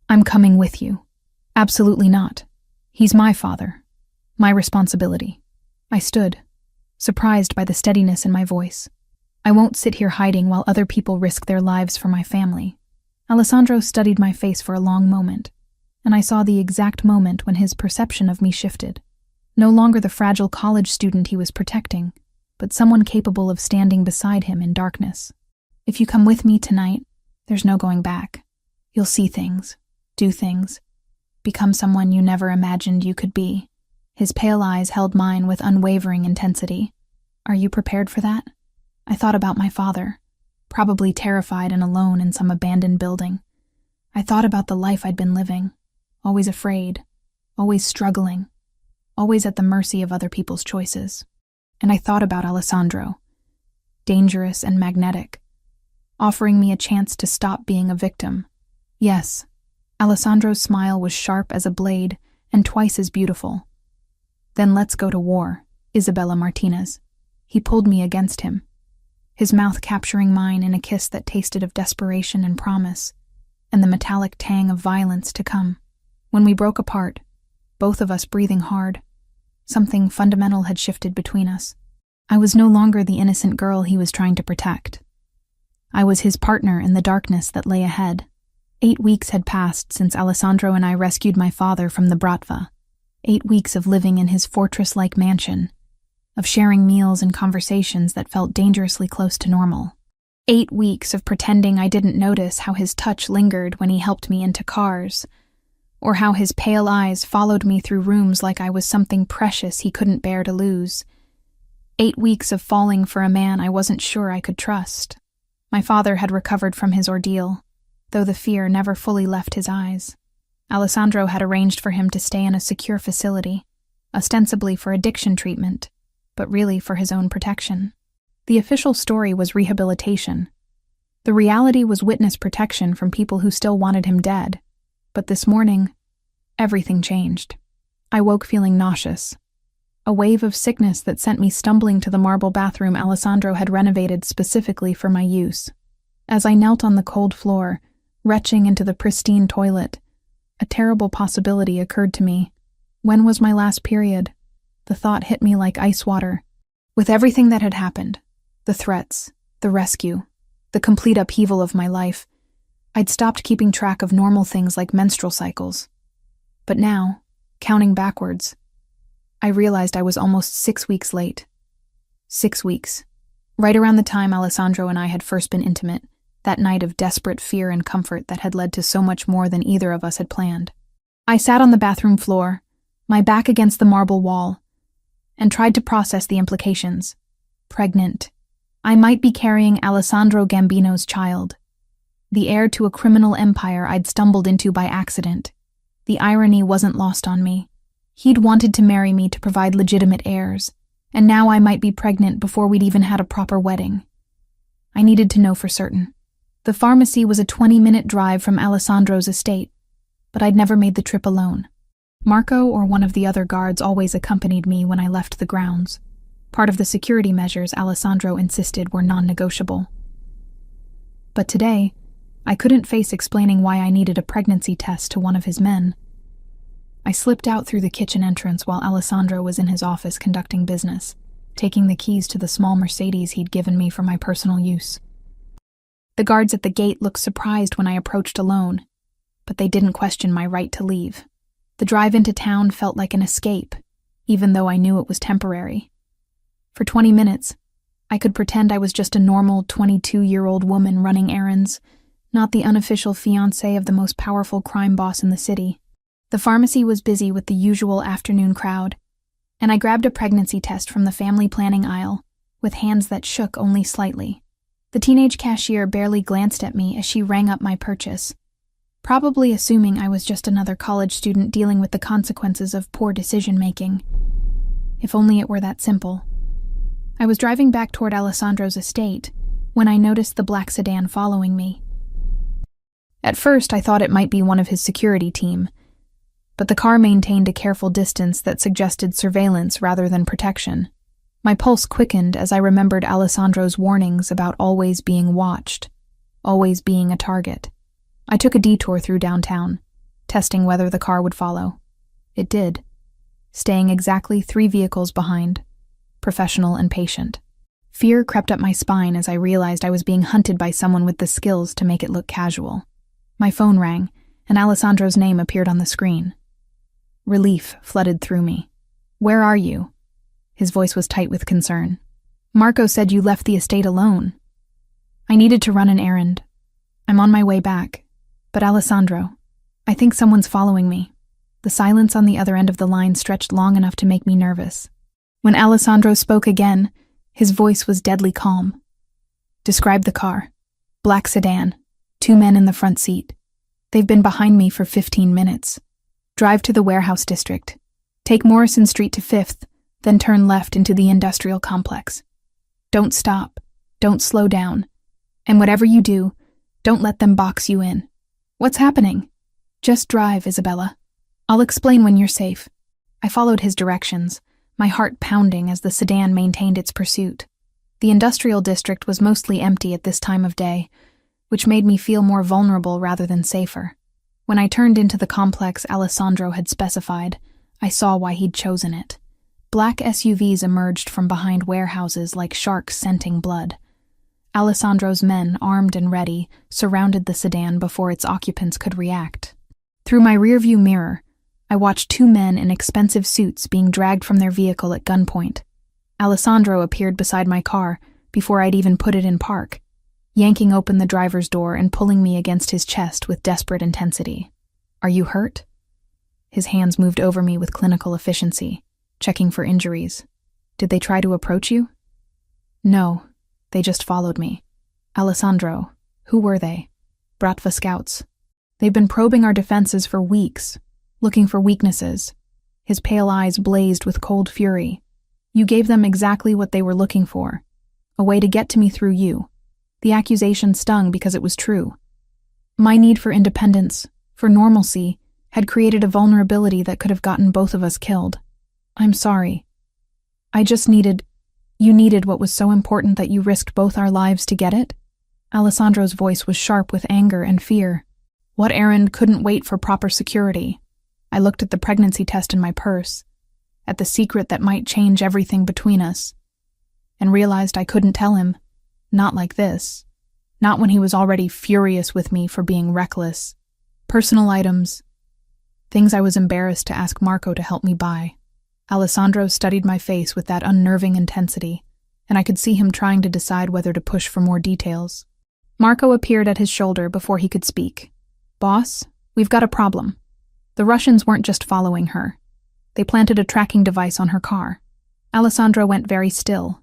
I'm coming with you. Absolutely not. He's my father. My responsibility. I stood, surprised by the steadiness in my voice. I won't sit here hiding while other people risk their lives for my family. Alessandro studied my face for a long moment, and I saw the exact moment when his perception of me shifted. No longer the fragile college student he was protecting, but someone capable of standing beside him in darkness. If you come with me tonight, there's no going back. You'll see things, do things, become someone you never imagined you could be. His pale eyes held mine with unwavering intensity. Are you prepared for that? I thought about my father, probably terrified and alone in some abandoned building. I thought about the life I'd been living, always afraid, always struggling, always at the mercy of other people's choices. And I thought about Alessandro, dangerous and magnetic, offering me a chance to stop being a victim. Yes, Alessandro's smile was sharp as a blade and twice as beautiful. Then let's go to war, Isabella Martinez. He pulled me against him, his mouth capturing mine in a kiss that tasted of desperation and promise, and the metallic tang of violence to come. When we broke apart, both of us breathing hard, something fundamental had shifted between us. I was no longer the innocent girl he was trying to protect. I was his partner in the darkness that lay ahead. 8 weeks had passed since Alessandro and I rescued my father from the Bratva. 8 weeks of living in his fortress-like mansion, of sharing meals and conversations that felt dangerously close to normal. 8 weeks of pretending I didn't notice how his touch lingered when he helped me into cars, or how his pale eyes followed me through rooms like I was something precious he couldn't bear to lose. 8 weeks of falling for a man I wasn't sure I could trust. My father had recovered from his ordeal, though the fear never fully left his eyes. Alessandro had arranged for him to stay in a secure facility, ostensibly for addiction treatment, but really for his own protection. The official story was rehabilitation. The reality was witness protection from people who still wanted him dead. But this morning, everything changed. I woke feeling nauseous. A wave of sickness that sent me stumbling to the marble bathroom Alessandro had renovated specifically for my use. As I knelt on the cold floor, retching into the pristine toilet, a terrible possibility occurred to me. When was my last period? The thought hit me like ice water. With everything that had happened, the threats, the rescue, the complete upheaval of my life, I'd stopped keeping track of normal things like menstrual cycles. But now, counting backwards, I realized I was almost 6 weeks late. 6 weeks. Right around the time Alessandro and I had first been intimate, that night of desperate fear and comfort that had led to so much more than either of us had planned. I sat on the bathroom floor, my back against the marble wall, and tried to process the implications. Pregnant. I might be carrying Alessandro Gambino's child, the heir to a criminal empire I'd stumbled into by accident. The irony wasn't lost on me. He'd wanted to marry me to provide legitimate heirs, and now I might be pregnant before we'd even had a proper wedding. I needed to know for certain. The pharmacy was a 20-minute drive from Alessandro's estate, but I'd never made the trip alone. Marco or one of the other guards always accompanied me when I left the grounds. Part of the security measures Alessandro insisted were non-negotiable. But today, I couldn't face explaining why I needed a pregnancy test to one of his men. I slipped out through the kitchen entrance while Alessandro was in his office conducting business, taking the keys to the small Mercedes he'd given me for my personal use. The guards at the gate looked surprised when I approached alone, but they didn't question my right to leave. The drive into town felt like an escape, even though I knew it was temporary. For 20 minutes, I could pretend I was just a normal 22-year-old woman running errands, not the unofficial fiancée of the most powerful crime boss in the city. The pharmacy was busy with the usual afternoon crowd, and I grabbed a pregnancy test from the family planning aisle, with hands that shook only slightly. The teenage cashier barely glanced at me as she rang up my purchase, probably assuming I was just another college student dealing with the consequences of poor decision-making. If only it were that simple. I was driving back toward Alessandro's estate when I noticed the black sedan following me. At first, I thought it might be one of his security team, but the car maintained a careful distance that suggested surveillance rather than protection. My pulse quickened as I remembered Alessandro's warnings about always being watched, always being a target. I took a detour through downtown, testing whether the car would follow. It did, staying exactly 3 vehicles behind, professional and patient. Fear crept up my spine as I realized I was being hunted by someone with the skills to make it look casual. My phone rang, and Alessandro's name appeared on the screen. Relief flooded through me. "Where are you?" His voice was tight with concern. "Marco said you left the estate alone." "I needed to run an errand. I'm on my way back. But Alessandro, I think someone's following me." The silence on the other end of the line stretched long enough to make me nervous. When Alessandro spoke again, his voice was deadly calm. "Describe the car. Black sedan. 2 men in the front seat. They've been behind me for 15 minutes. Drive to the warehouse district. Take Morrison Street to 5th, then turn left into the industrial complex. Don't stop. Don't slow down. And whatever you do, don't let them box you in. What's happening? Just drive, Isabella. I'll explain when you're safe. I followed his directions, my heart pounding as the sedan maintained its pursuit. The industrial district was mostly empty at this time of day, which made me feel more vulnerable rather than safer. When I turned into the complex Alessandro had specified, I saw why he'd chosen it. Black SUVs emerged from behind warehouses like sharks scenting blood. Alessandro's men, armed and ready, surrounded the sedan before its occupants could react. Through my rearview mirror, I watched two men in expensive suits being dragged from their vehicle at gunpoint. Alessandro appeared beside my car before I'd even put it in park, yanking open the driver's door and pulling me against his chest with desperate intensity. "Are you hurt?" His hands moved over me with clinical efficiency, checking for injuries. "Did they try to approach you?" "No, they just followed me." "Alessandro, who were they?" "Bratva scouts. They've been probing our defenses for weeks, looking for weaknesses." His pale eyes blazed with cold fury. "You gave them exactly what they were looking for, a way to get to me through you." The accusation stung because it was true. My need for independence, for normalcy, had created a vulnerability that could have gotten both of us killed. "I'm sorry. You needed what was so important that you risked both our lives to get it?" Alessandro's voice was sharp with anger and fear. "What errand couldn't wait for proper security?" I looked at the pregnancy test in my purse, at the secret that might change everything between us, and realized I couldn't tell him. Not like this. Not when he was already furious with me for being reckless. Personal items. Things I was embarrassed to ask Marco to help me buy. Alessandro studied my face with that unnerving intensity, and I could see him trying to decide whether to push for more details. Marco appeared at his shoulder before he could speak. "Boss, we've got a problem. The Russians weren't just following her. They planted a tracking device on her car." Alessandro went very still,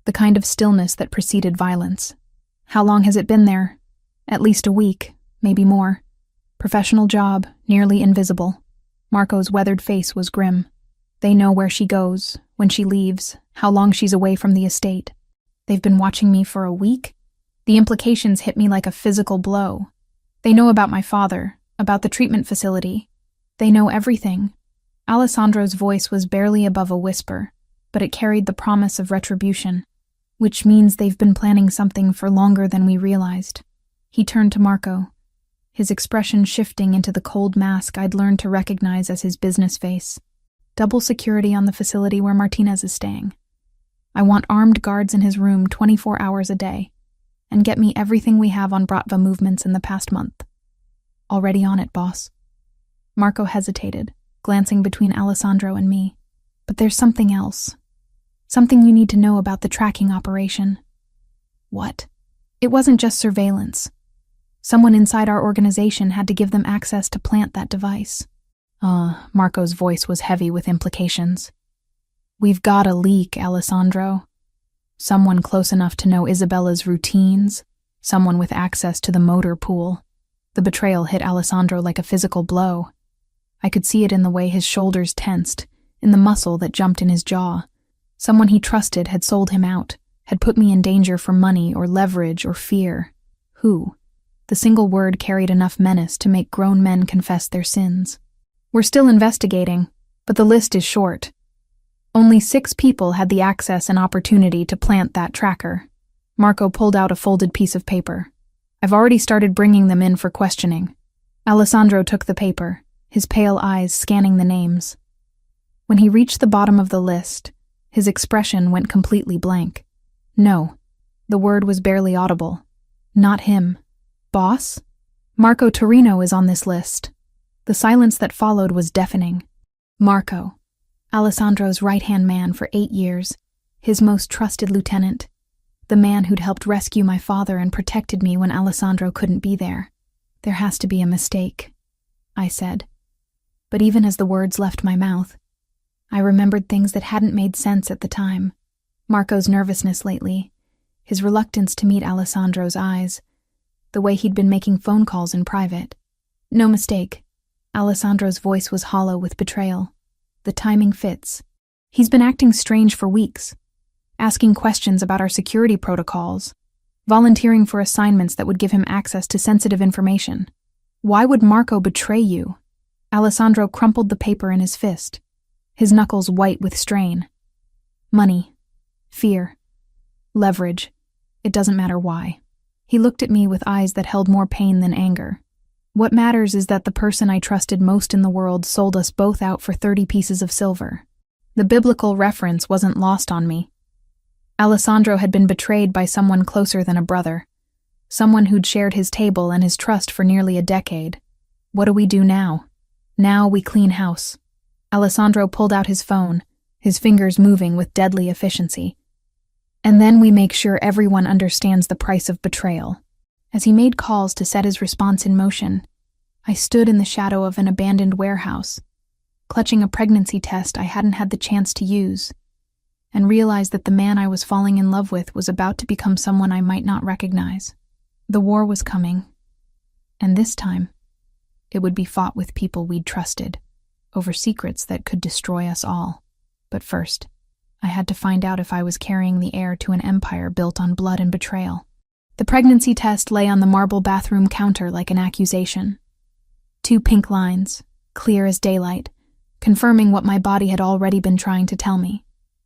the kind of stillness that preceded violence. "How long has it been there?" "At least a week, maybe more. Professional job, nearly invisible." Marco's weathered face was grim. "They know where she goes, when she leaves, how long she's away from the estate. They've been watching me for a week?" The implications hit me like a physical blow. "They know about my father, about the treatment facility. They know everything." Alessandro's voice was barely above a whisper, but it carried the promise of retribution. "Which means they've been planning something for longer than we realized." He turned to Marco, his expression shifting into the cold mask I'd learned to recognize as his business face. "Double security on the facility where Martinez is staying. I want armed guards in his room 24 hours a day, and get me everything we have on Bratva movements in the past month." "Already on it, boss." Marco hesitated, glancing between Alessandro and me. "But there's something else. Something you need to know about the tracking operation." "What?" "It wasn't just surveillance. Someone inside our organization had to give them access to plant that device." Marco's voice was heavy with implications. "We've got a leak, Alessandro. Someone close enough to know Isabella's routines, someone with access to the motor pool." The betrayal hit Alessandro like a physical blow. I could see it in the way his shoulders tensed, in the muscle that jumped in his jaw. Someone he trusted had sold him out, had put me in danger for money or leverage or fear. Who? The single word carried enough menace to make grown men confess their sins. "We're still investigating, but the list is short. Only 6 people had the access and opportunity to plant that tracker." Marco pulled out a folded piece of paper. "I've already started bringing them in for questioning." Alessandro took the paper, his pale eyes scanning the names. When he reached the bottom of the list, his expression went completely blank. "No." The word was barely audible. "Not him." "Boss? Marco Torino is on this list." The silence that followed was deafening. Marco, Alessandro's right-hand man for 8 years, his most trusted lieutenant, the man who'd helped rescue my father and protected me when Alessandro couldn't be there. "There has to be a mistake," I said. But even as the words left my mouth, I remembered things that hadn't made sense at the time. Marco's nervousness lately, his reluctance to meet Alessandro's eyes, the way he'd been making phone calls in private. "No mistake." Alessandro's voice was hollow with betrayal. "The timing fits. He's been acting strange for weeks. asking questions about our security protocols, volunteering for assignments that would give him access to sensitive information. Why would Marco betray you? Alessandro crumpled the paper in his fist, his knuckles white with strain. Money, fear, leverage. It doesn't matter why. He looked at me with eyes that held more pain than anger. What matters is that the person I trusted most in the world sold us both out for 30 pieces of silver. The biblical reference wasn't lost on me. Alessandro had been betrayed by someone closer than a brother, someone who'd shared his table and his trust for nearly a decade. What do we do now? Now we clean house. Alessandro pulled out his phone, his fingers moving with deadly efficiency. And then we make sure everyone understands the price of betrayal. As he made calls to set his response in motion, I stood in the shadow of an abandoned warehouse, clutching a pregnancy test I hadn't had the chance to use, and realized that the man I was falling in love with was about to become someone I might not recognize. The war was coming, and this time, it would be fought with people we'd trusted, over secrets that could destroy us all. But first, I had to find out if I was carrying the heir to an empire built on blood and betrayal. The pregnancy test lay on the marble bathroom counter like an accusation. 2 pink lines, clear as daylight, confirming what my body had already been trying to tell me.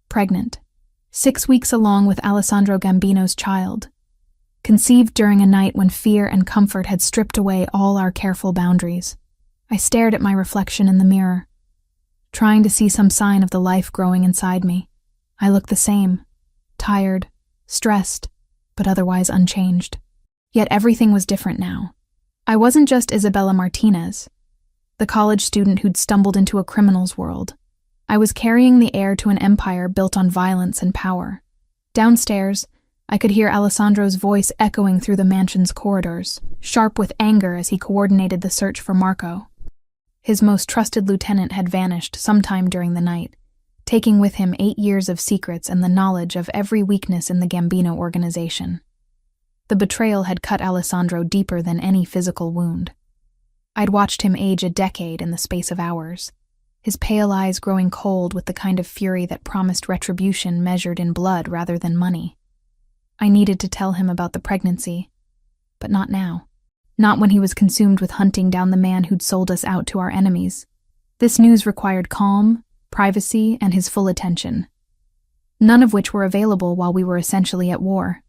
Pregnant. 6 weeks along with Alessandro Gambino's child. Conceived during a night when fear and comfort had stripped away all our careful boundaries. I stared at my reflection in the mirror, trying to see some sign of the life growing inside me. I looked the same, tired, stressed, but otherwise unchanged. Yet everything was different now. I wasn't just Isabella Martinez, the college student who'd stumbled into a criminal's world. I was carrying the heir to an empire built on violence and power. Downstairs, I could hear Alessandro's voice echoing through the mansion's corridors, sharp with anger as he coordinated the search for Marco. His most trusted lieutenant had vanished sometime during the night, taking with him 8 years of secrets and the knowledge of every weakness in the Gambino organization. The betrayal had cut Alessandro deeper than any physical wound. I'd watched him age a decade in the space of hours, his pale eyes growing cold with the kind of fury that promised retribution measured in blood rather than money. I needed to tell him about the pregnancy, but not now. Not when he was consumed with hunting down the man who'd sold us out to our enemies. This news required calm, privacy, and his full attention, none of which were available while we were essentially at war.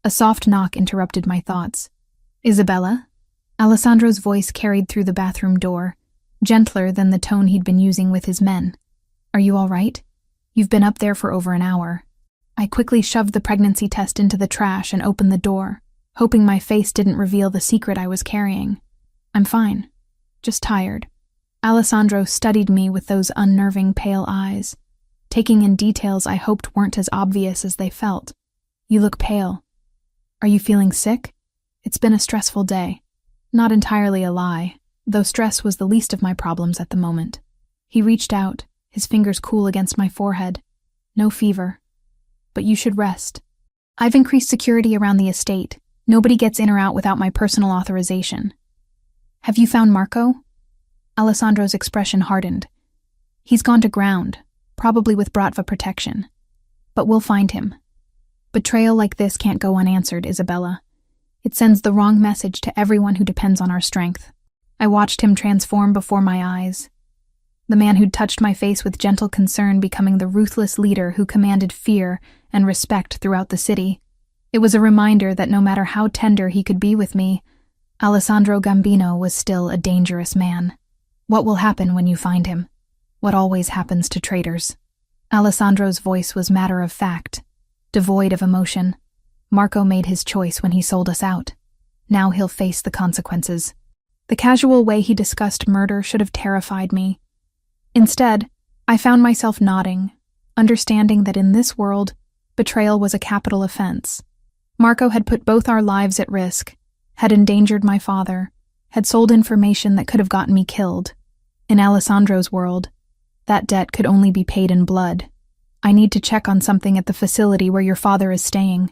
A soft knock interrupted my thoughts. Isabella? Alessandro's voice carried through the bathroom door, gentler than the tone he'd been using with his men. Are you all right? You've been up there for over an hour. I quickly shoved the pregnancy test into the trash and opened the door, hoping my face didn't reveal the secret I was carrying. I'm fine. Just tired. Alessandro studied me with those unnerving pale eyes, taking in details I hoped weren't as obvious as they felt. You look pale. Are you feeling sick? It's been a stressful day. Not entirely a lie, though stress was the least of my problems at the moment. He reached out, his fingers cool against my forehead. No fever. But you should rest. I've increased security around the estate. Nobody gets in or out without my personal authorization. Have you found Marco? Alessandro's expression hardened. He's gone to ground, probably with Bratva protection. But we'll find him. Betrayal like this can't go unanswered, Isabella. It sends the wrong message to everyone who depends on our strength. I watched him transform before my eyes. The man who'd touched my face with gentle concern becoming the ruthless leader who commanded fear and respect throughout the city. It was a reminder that no matter how tender he could be with me, Alessandro Gambino was still a dangerous man. What will happen when you find him? What always happens to traitors? Alessandro's voice was matter of fact, devoid of emotion. Marco made his choice when he sold us out. Now he'll face the consequences. The casual way he discussed murder should have terrified me. Instead, I found myself nodding, understanding that in this world, betrayal was a capital offense. Marco had put both our lives at risk, had endangered my father, had sold information that could have gotten me killed. In Alessandro's world, that debt could only be paid in blood. I need to check on something at the facility where your father is staying.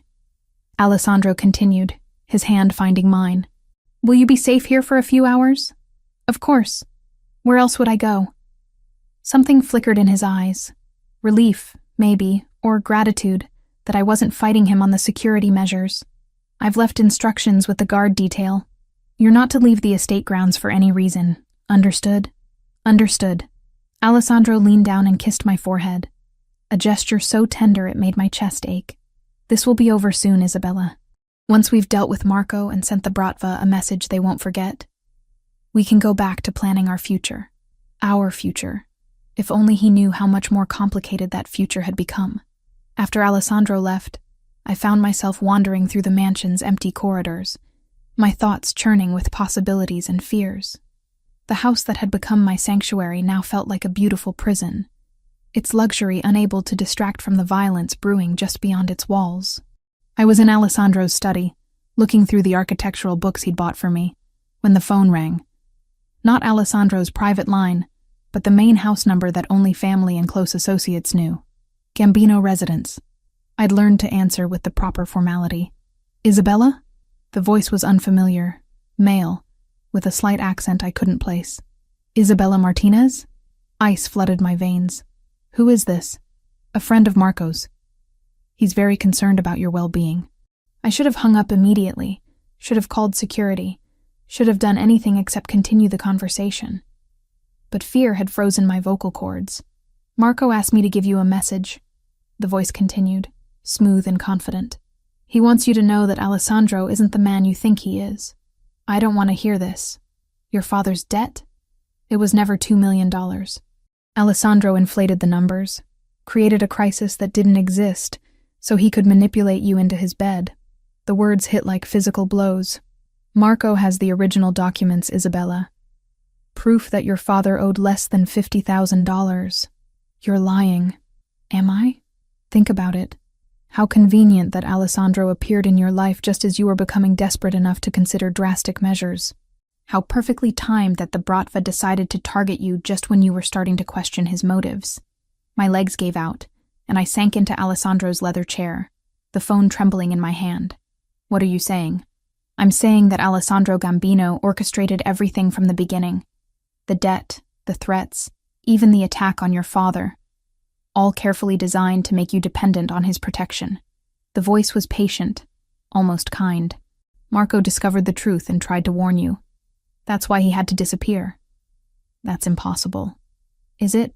Alessandro continued, his hand finding mine. Will you be safe here for a few hours? Of course. Where else would I go? Something flickered in his eyes. Relief, maybe, or gratitude, that I wasn't fighting him on the security measures. I've left instructions with the guard detail. You're not to leave the estate grounds for any reason. Understood? Understood. Alessandro leaned down and kissed my forehead, a gesture so tender it made my chest ache. This will be over soon, Isabella. Once we've dealt with Marco and sent the Bratva a message they won't forget, we can go back to planning our future. Our future. If only he knew how much more complicated that future had become. After Alessandro left, I found myself wandering through the mansion's empty corridors, my thoughts churning with possibilities and fears. The house that had become my sanctuary now felt like a beautiful prison, its luxury unable to distract from the violence brewing just beyond its walls. I was in Alessandro's study, looking through the architectural books he'd bought for me, when the phone rang. Not Alessandro's private line, but the main house number that only family and close associates knew. Gambino residence. I'd learned to answer with the proper formality. Isabella? The voice was unfamiliar, male, with a slight accent I couldn't place. Isabella Martinez? Ice flooded my veins. Who is this? A friend of Marco's. He's very concerned about your well-being. I should have hung up immediately, should have called security, should have done anything except continue the conversation. But fear had frozen my vocal cords. Marco asked me to give you a message, the voice continued, smooth and confident. He wants you to know that Alessandro isn't the man you think he is. I don't want to hear this. Your father's debt? It was never $2 million. Alessandro inflated the numbers, created a crisis that didn't exist, so he could manipulate you into his bed. The words hit like physical blows. Marco has the original documents, Isabella. Proof that your father owed less than $50,000. You're lying. Am I? Think about it. How convenient that Alessandro appeared in your life just as you were becoming desperate enough to consider drastic measures. How perfectly timed that the Bratva decided to target you just when you were starting to question his motives. My legs gave out, and I sank into Alessandro's leather chair, the phone trembling in my hand. What are you saying? I'm saying that Alessandro Gambino orchestrated everything from the beginning. The debt, the threats, even the attack on your father. All carefully designed to make you dependent on his protection. The voice was patient, almost kind. Marco discovered the truth and tried to warn you. That's why he had to disappear. That's impossible. Is it?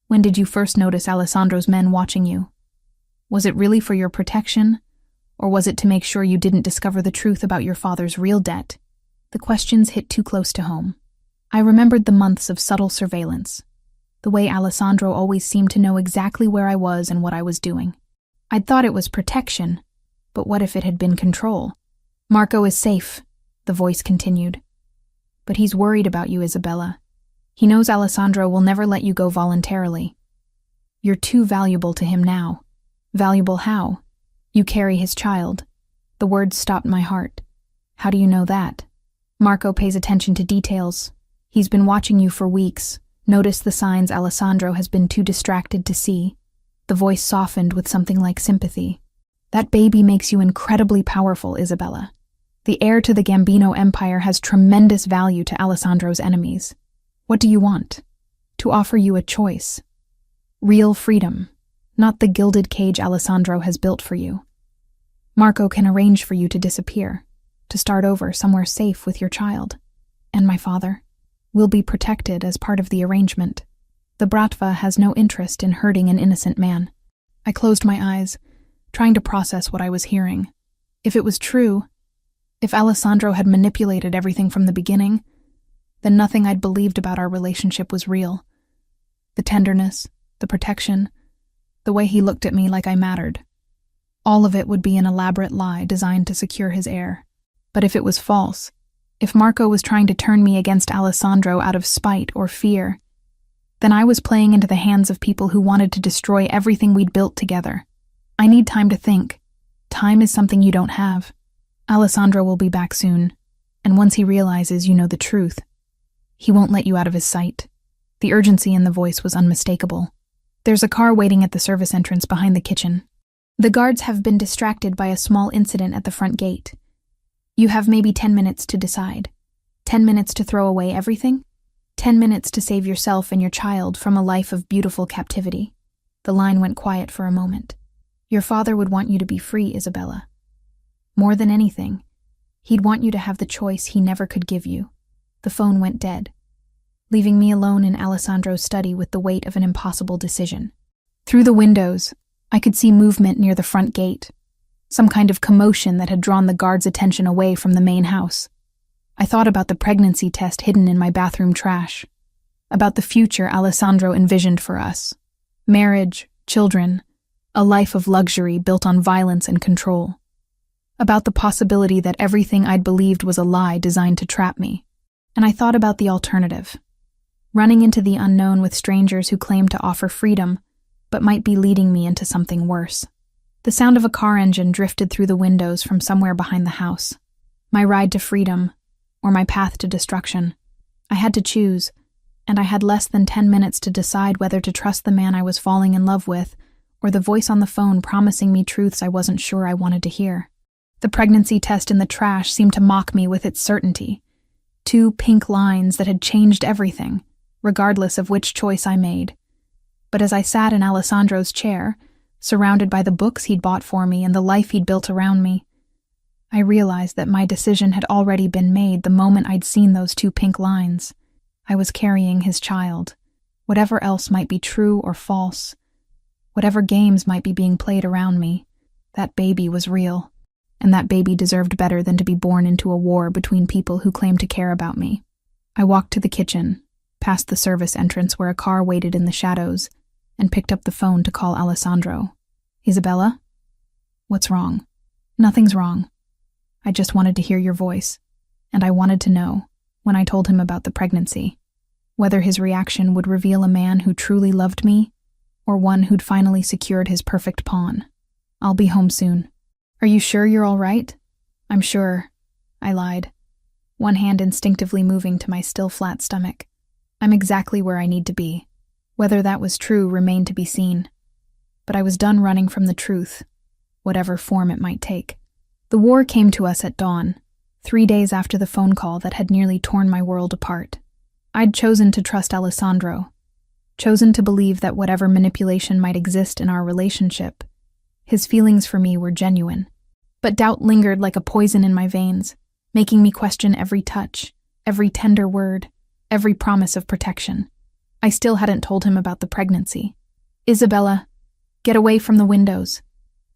When did you first notice Alessandro's men watching you? Was it really for your protection, or was it to make sure you didn't discover the truth about your father's real debt? The questions hit too close to home. I remembered the months of subtle surveillance, the way Alessandro always seemed to know exactly where I was and what I was doing. I'd thought it was protection, but what if it had been control? Marco is safe, the voice continued. But he's worried about you, Isabella. He knows Alessandro will never let you go voluntarily. You're too valuable to him now. Valuable how? You carry his child. The words stopped my heart. How do you know that? Marco pays attention to details. He's been watching you for weeks. Notice the signs Alessandro has been too distracted to see. The voice softened with something like sympathy. That baby makes you incredibly powerful, Isabella. The heir to the Gambino Empire has tremendous value to Alessandro's enemies. What do you want? To offer you a choice. Real freedom, not the gilded cage Alessandro has built for you. Marco can arrange for you to disappear, to start over somewhere safe with your child. And my father will be protected as part of the arrangement. The Bratva has no interest in hurting an innocent man. I closed my eyes, trying to process what I was hearing. If it was true, if Alessandro had manipulated everything from the beginning, then nothing I'd believed about our relationship was real. The tenderness, the protection, the way he looked at me like I mattered. All of it would be an elaborate lie designed to secure his heir. But if it was false, if Marco was trying to turn me against Alessandro out of spite or fear, then I was playing into the hands of people who wanted to destroy everything we'd built together. I need time to think. Time is something you don't have. Alessandro will be back soon, and once he realizes you know the truth, he won't let you out of his sight. The urgency in the voice was unmistakable. There's a car waiting at the service entrance behind the kitchen. The guards have been distracted by a small incident at the front gate. You have maybe 10 minutes to decide. 10 minutes to throw away everything? 10 minutes to save yourself and your child from a life of beautiful captivity. The line went quiet for a moment. Your father would want you to be free, Isabella. More than anything, he'd want you to have the choice he never could give you. The phone went dead, leaving me alone in Alessandro's study with the weight of an impossible decision. Through the windows, I could see movement near the front gate, some kind of commotion that had drawn the guards' attention away from the main house. I thought about the pregnancy test hidden in my bathroom trash, about the future Alessandro envisioned for us. Marriage, children, a life of luxury built on violence and control. About the possibility that everything I'd believed was a lie designed to trap me. And I thought about the alternative. Running into the unknown with strangers who claimed to offer freedom, but might be leading me into something worse. The sound of a car engine drifted through the windows from somewhere behind the house. My ride to freedom, or my path to destruction. I had to choose, and I had less than 10 minutes to decide whether to trust the man I was falling in love with, or the voice on the phone promising me truths I wasn't sure I wanted to hear. The pregnancy test in the trash seemed to mock me with its certainty. 2 pink lines that had changed everything, regardless of which choice I made. But as I sat in Alessandro's chair, surrounded by the books he'd bought for me and the life he'd built around me, I realized that my decision had already been made the moment I'd seen those 2 pink lines. I was carrying his child. Whatever else might be true or false, whatever games might be being played around me, that baby was real, and that baby deserved better than to be born into a war between people who claimed to care about me. I walked to the kitchen, past the service entrance where a car waited in the shadows, and picked up the phone to call Alessandro. Isabella? What's wrong? Nothing's wrong. I just wanted to hear your voice, and I wanted to know, when I told him about the pregnancy, whether his reaction would reveal a man who truly loved me, or one who'd finally secured his perfect pawn. I'll be home soon. Are you sure you're all right? I'm sure, I lied, one hand instinctively moving to my still flat stomach. I'm exactly where I need to be. Whether that was true remained to be seen. But I was done running from the truth, whatever form it might take. The war came to us at dawn, 3 days after the phone call that had nearly torn my world apart. I'd chosen to trust Alessandro, chosen to believe that whatever manipulation might exist in our relationship, his feelings for me were genuine. But doubt lingered like a poison in my veins, making me question every touch, every tender word, every promise of protection. I still hadn't told him about the pregnancy. Isabella, get away from the windows.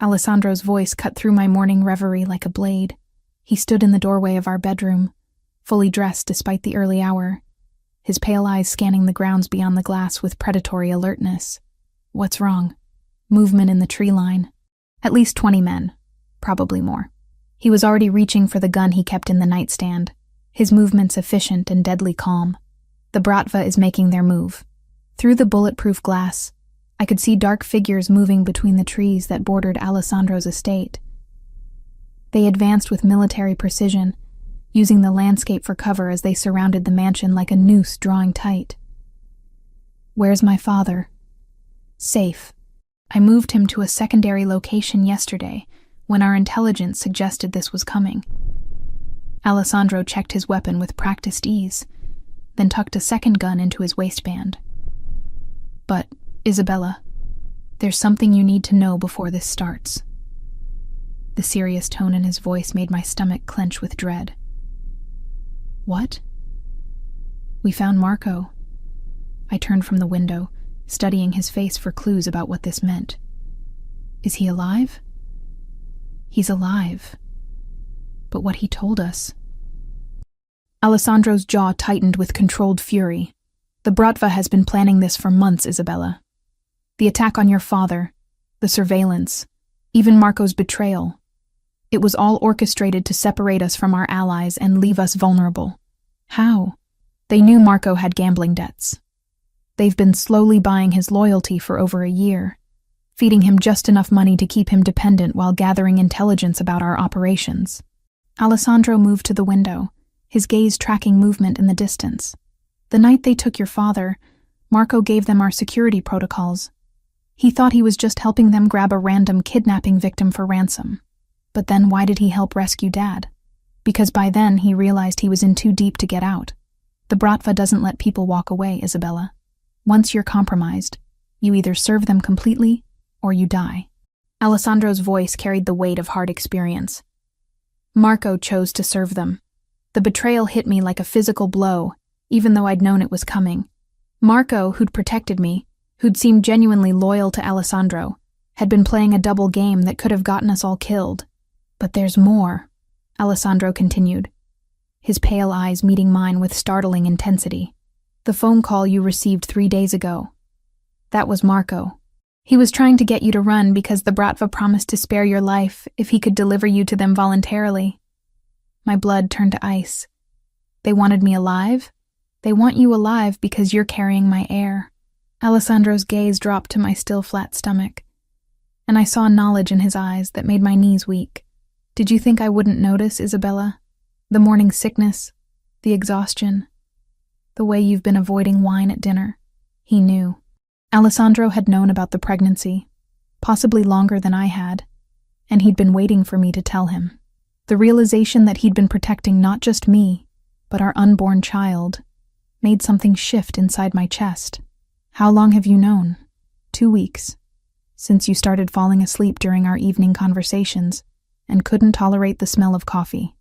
Alessandro's voice cut through my morning reverie like a blade. He stood in the doorway of our bedroom, fully dressed despite the early hour, his pale eyes scanning the grounds beyond the glass with predatory alertness. What's wrong? Movement in the tree line. At least 20 men, probably more. He was already reaching for the gun he kept in the nightstand, his movements efficient and deadly calm. The Bratva is making their move. Through the bulletproof glass, I could see dark figures moving between the trees that bordered Alessandro's estate. They advanced with military precision, using the landscape for cover as they surrounded the mansion like a noose drawing tight. Where's my father? Safe. I moved him to a secondary location yesterday when our intelligence suggested this was coming. Alessandro checked his weapon with practiced ease, then tucked a second gun into his waistband. But, Isabella, there's something you need to know before this starts. The serious tone in his voice made my stomach clench with dread. What? We found Marco. I turned from the window, studying his face for clues about what this meant. Is he alive? He's alive. But what he told us... Alessandro's jaw tightened with controlled fury. The Bratva has been planning this for months, Isabella. The attack on your father, the surveillance, even Marco's betrayal. It was all orchestrated to separate us from our allies and leave us vulnerable. How? They knew Marco had gambling debts. They've been slowly buying his loyalty for over a year, feeding him just enough money to keep him dependent while gathering intelligence about our operations. Alessandro moved to the window, his gaze tracking movement in the distance. The night they took your father, Marco gave them our security protocols. He thought he was just helping them grab a random kidnapping victim for ransom. But then why did he help rescue Dad? Because by then he realized he was in too deep to get out. The Bratva doesn't let people walk away, Isabella. Once you're compromised, you either serve them completely or you die. Alessandro's voice carried the weight of hard experience. Marco chose to serve them. The betrayal hit me like a physical blow, even though I'd known it was coming. Marco, who'd protected me, who'd seemed genuinely loyal to Alessandro, had been playing a double game that could have gotten us all killed. But there's more, Alessandro continued, his pale eyes meeting mine with startling intensity. The phone call you received 3 days ago. That was Marco. He was trying to get you to run because the Bratva promised to spare your life if he could deliver you to them voluntarily. My blood turned to ice. They wanted me alive? They want you alive because you're carrying my heir. Alessandro's gaze dropped to my still flat stomach, and I saw knowledge in his eyes that made my knees weak. Did you think I wouldn't notice, Isabella? The morning sickness, the exhaustion, the way you've been avoiding wine at dinner. He knew. Alessandro had known about the pregnancy, possibly longer than I had, and he'd been waiting for me to tell him. The realization that he'd been protecting not just me, but our unborn child, made something shift inside my chest. How long have you known? 2 weeks. Since you started falling asleep during our evening conversations and couldn't tolerate the smell of coffee.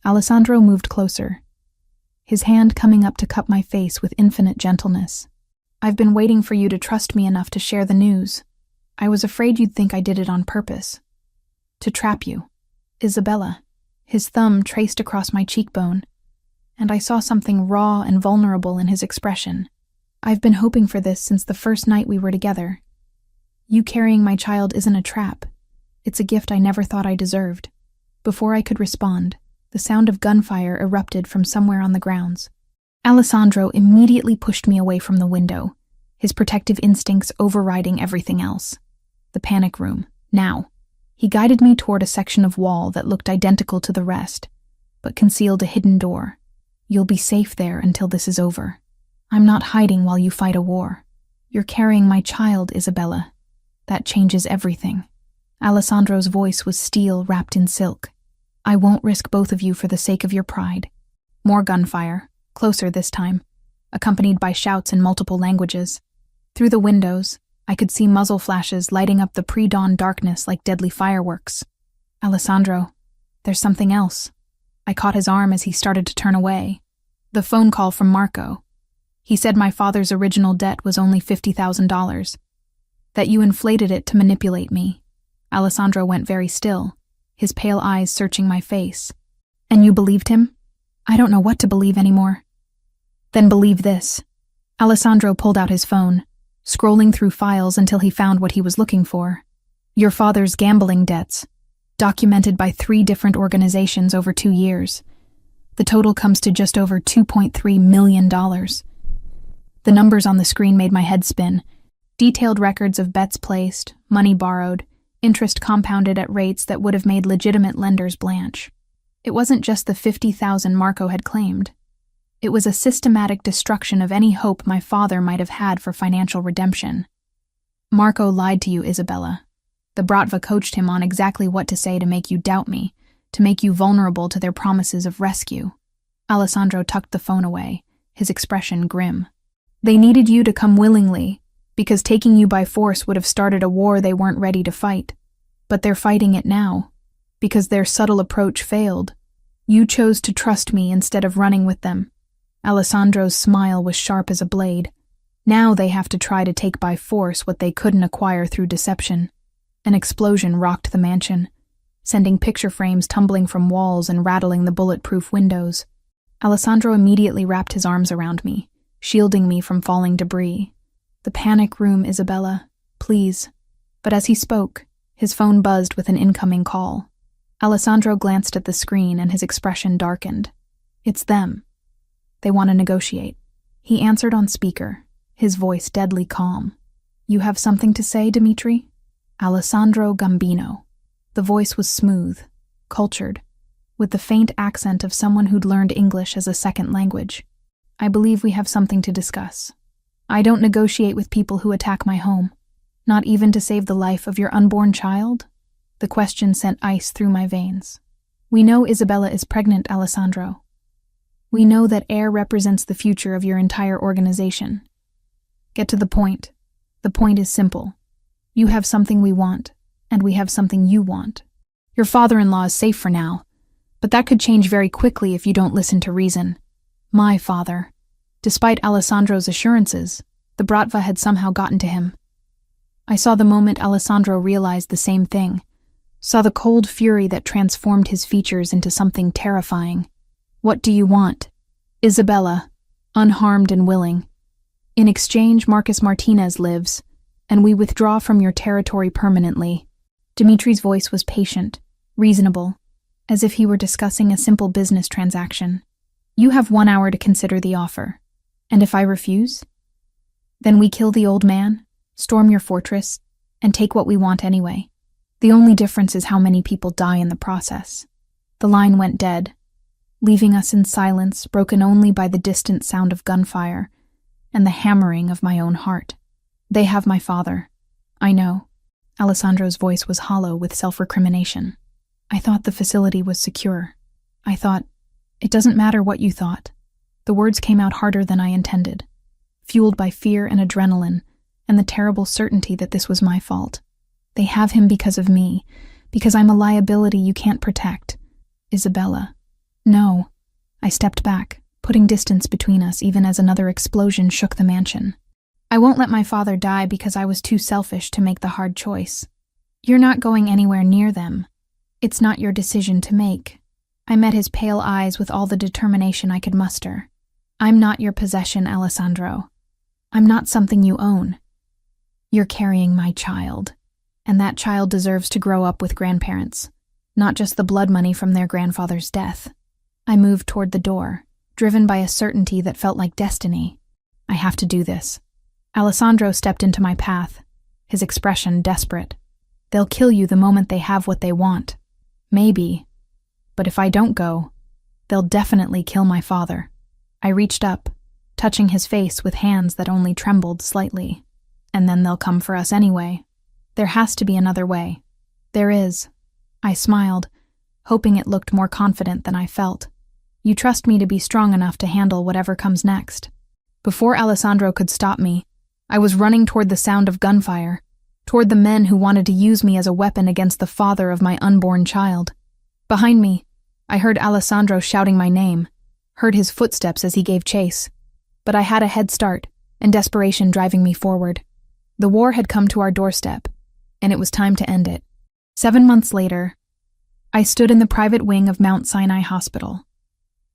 Alessandro moved closer, his hand coming up to cup my face with infinite gentleness. I've been waiting for you to trust me enough to share the news. I was afraid you'd think I did it on purpose. To trap you. Isabella. His thumb traced across my cheekbone, and I saw something raw and vulnerable in his expression. I've been hoping for this since the first night we were together. You carrying my child isn't a trap. It's a gift I never thought I deserved. Before I could respond, the sound of gunfire erupted from somewhere on the grounds. Alessandro immediately pushed me away from the window, his protective instincts overriding everything else. The panic room. Now. He guided me toward a section of wall that looked identical to the rest, but concealed a hidden door. You'll be safe there until this is over. I'm not hiding while you fight a war. You're carrying my child, Isabella. That changes everything. Alessandro's voice was steel wrapped in silk. I won't risk both of you for the sake of your pride. More gunfire, closer this time, accompanied by shouts in multiple languages. Through the windows, I could see muzzle flashes lighting up the pre-dawn darkness like deadly fireworks. Alessandro, there's something else. I caught his arm as he started to turn away. The phone call from Marco. He said my father's original debt was only $50,000. That you inflated it to manipulate me. Alessandro went very still, his pale eyes searching my face. And you believed him? I don't know what to believe anymore. Then believe this. Alessandro pulled out his phone, scrolling through files until he found what he was looking for. Your father's gambling debts, documented by 3 different organizations over 2 years. The total comes to just over $2.3 million. The numbers on the screen made my head spin. Detailed records of bets placed, money borrowed, interest compounded at rates that would have made legitimate lenders blanch. It wasn't just the $50,000 Marco had claimed. It was a systematic destruction of any hope my father might have had for financial redemption. Marco lied to you, Isabella. The Bratva coached him on exactly what to say to make you doubt me, to make you vulnerable to their promises of rescue. Alessandro tucked the phone away, his expression grim. They needed you to come willingly, because taking you by force would have started a war they weren't ready to fight. But they're fighting it now, because their subtle approach failed. You chose to trust me instead of running with them. Alessandro's smile was sharp as a blade. Now they have to try to take by force what they couldn't acquire through deception. An explosion rocked the mansion, sending picture frames tumbling from walls and rattling the bulletproof windows. Alessandro immediately wrapped his arms around me, shielding me from falling debris. The panic room, Isabella, please. But as he spoke, his phone buzzed with an incoming call. Alessandro glanced at the screen and his expression darkened. It's them. They want to negotiate. He answered on speaker, his voice deadly calm. You have something to say, Dimitri? Alessandro Gambino. The voice was smooth, cultured, with the faint accent of someone who'd learned English as a second language. I believe we have something to discuss. I don't negotiate with people who attack my home, not even to save the life of your unborn child. The question sent ice through my veins. We know Isabella is pregnant, Alessandro. We know that heir represents the future of your entire organization. Get to the point. The point is simple. You have something we want, and we have something you want. Your father-in-law is safe for now, but that could change very quickly if you don't listen to reason. My father. Despite Alessandro's assurances, the Bratva had somehow gotten to him. I saw the moment Alessandro realized the same thing, saw the cold fury that transformed his features into something terrifying. What do you want? Isabella, unharmed and willing. In exchange, Marcus Martinez lives, and we withdraw from your territory permanently. Dimitri's voice was patient, reasonable, as if he were discussing a simple business transaction. You have 1 hour to consider the offer. And if I refuse? Then we kill the old man, storm your fortress, and take what we want anyway. The only difference is how many people die in the process. The line went dead, leaving us in silence, broken only by the distant sound of gunfire and the hammering of my own heart. They have my father. I know. Alessandro's voice was hollow with self-recrimination. I thought the facility was secure. I thought, it doesn't matter what you thought. The words came out harder than I intended, fueled by fear and adrenaline, and the terrible certainty that this was my fault. They have him because of me, because I'm a liability you can't protect. Isabella. No. I stepped back, putting distance between us even as another explosion shook the mansion. I won't let my father die because I was too selfish to make the hard choice. You're not going anywhere near them. It's not your decision to make. I met his pale eyes with all the determination I could muster. I'm not your possession, Alessandro. I'm not something you own. You're carrying my child, and that child deserves to grow up with grandparents, not just the blood money from their grandfather's death. I moved toward the door, driven by a certainty that felt like destiny. I have to do this. Alessandro stepped into my path, his expression desperate. They'll kill you the moment they have what they want. Maybe. But if I don't go, they'll definitely kill my father. I reached up, touching his face with hands that only trembled slightly. And then they'll come for us anyway. There has to be another way. There is. I smiled, hoping it looked more confident than I felt. You trust me to be strong enough to handle whatever comes next. Before Alessandro could stop me, I was running toward the sound of gunfire, toward the men who wanted to use me as a weapon against the father of my unborn child. Behind me, I heard Alessandro shouting my name, heard his footsteps as he gave chase. But I had a head start, and desperation driving me forward. The war had come to our doorstep, and it was time to end it. 7 months later, I stood in the private wing of Mount Sinai Hospital,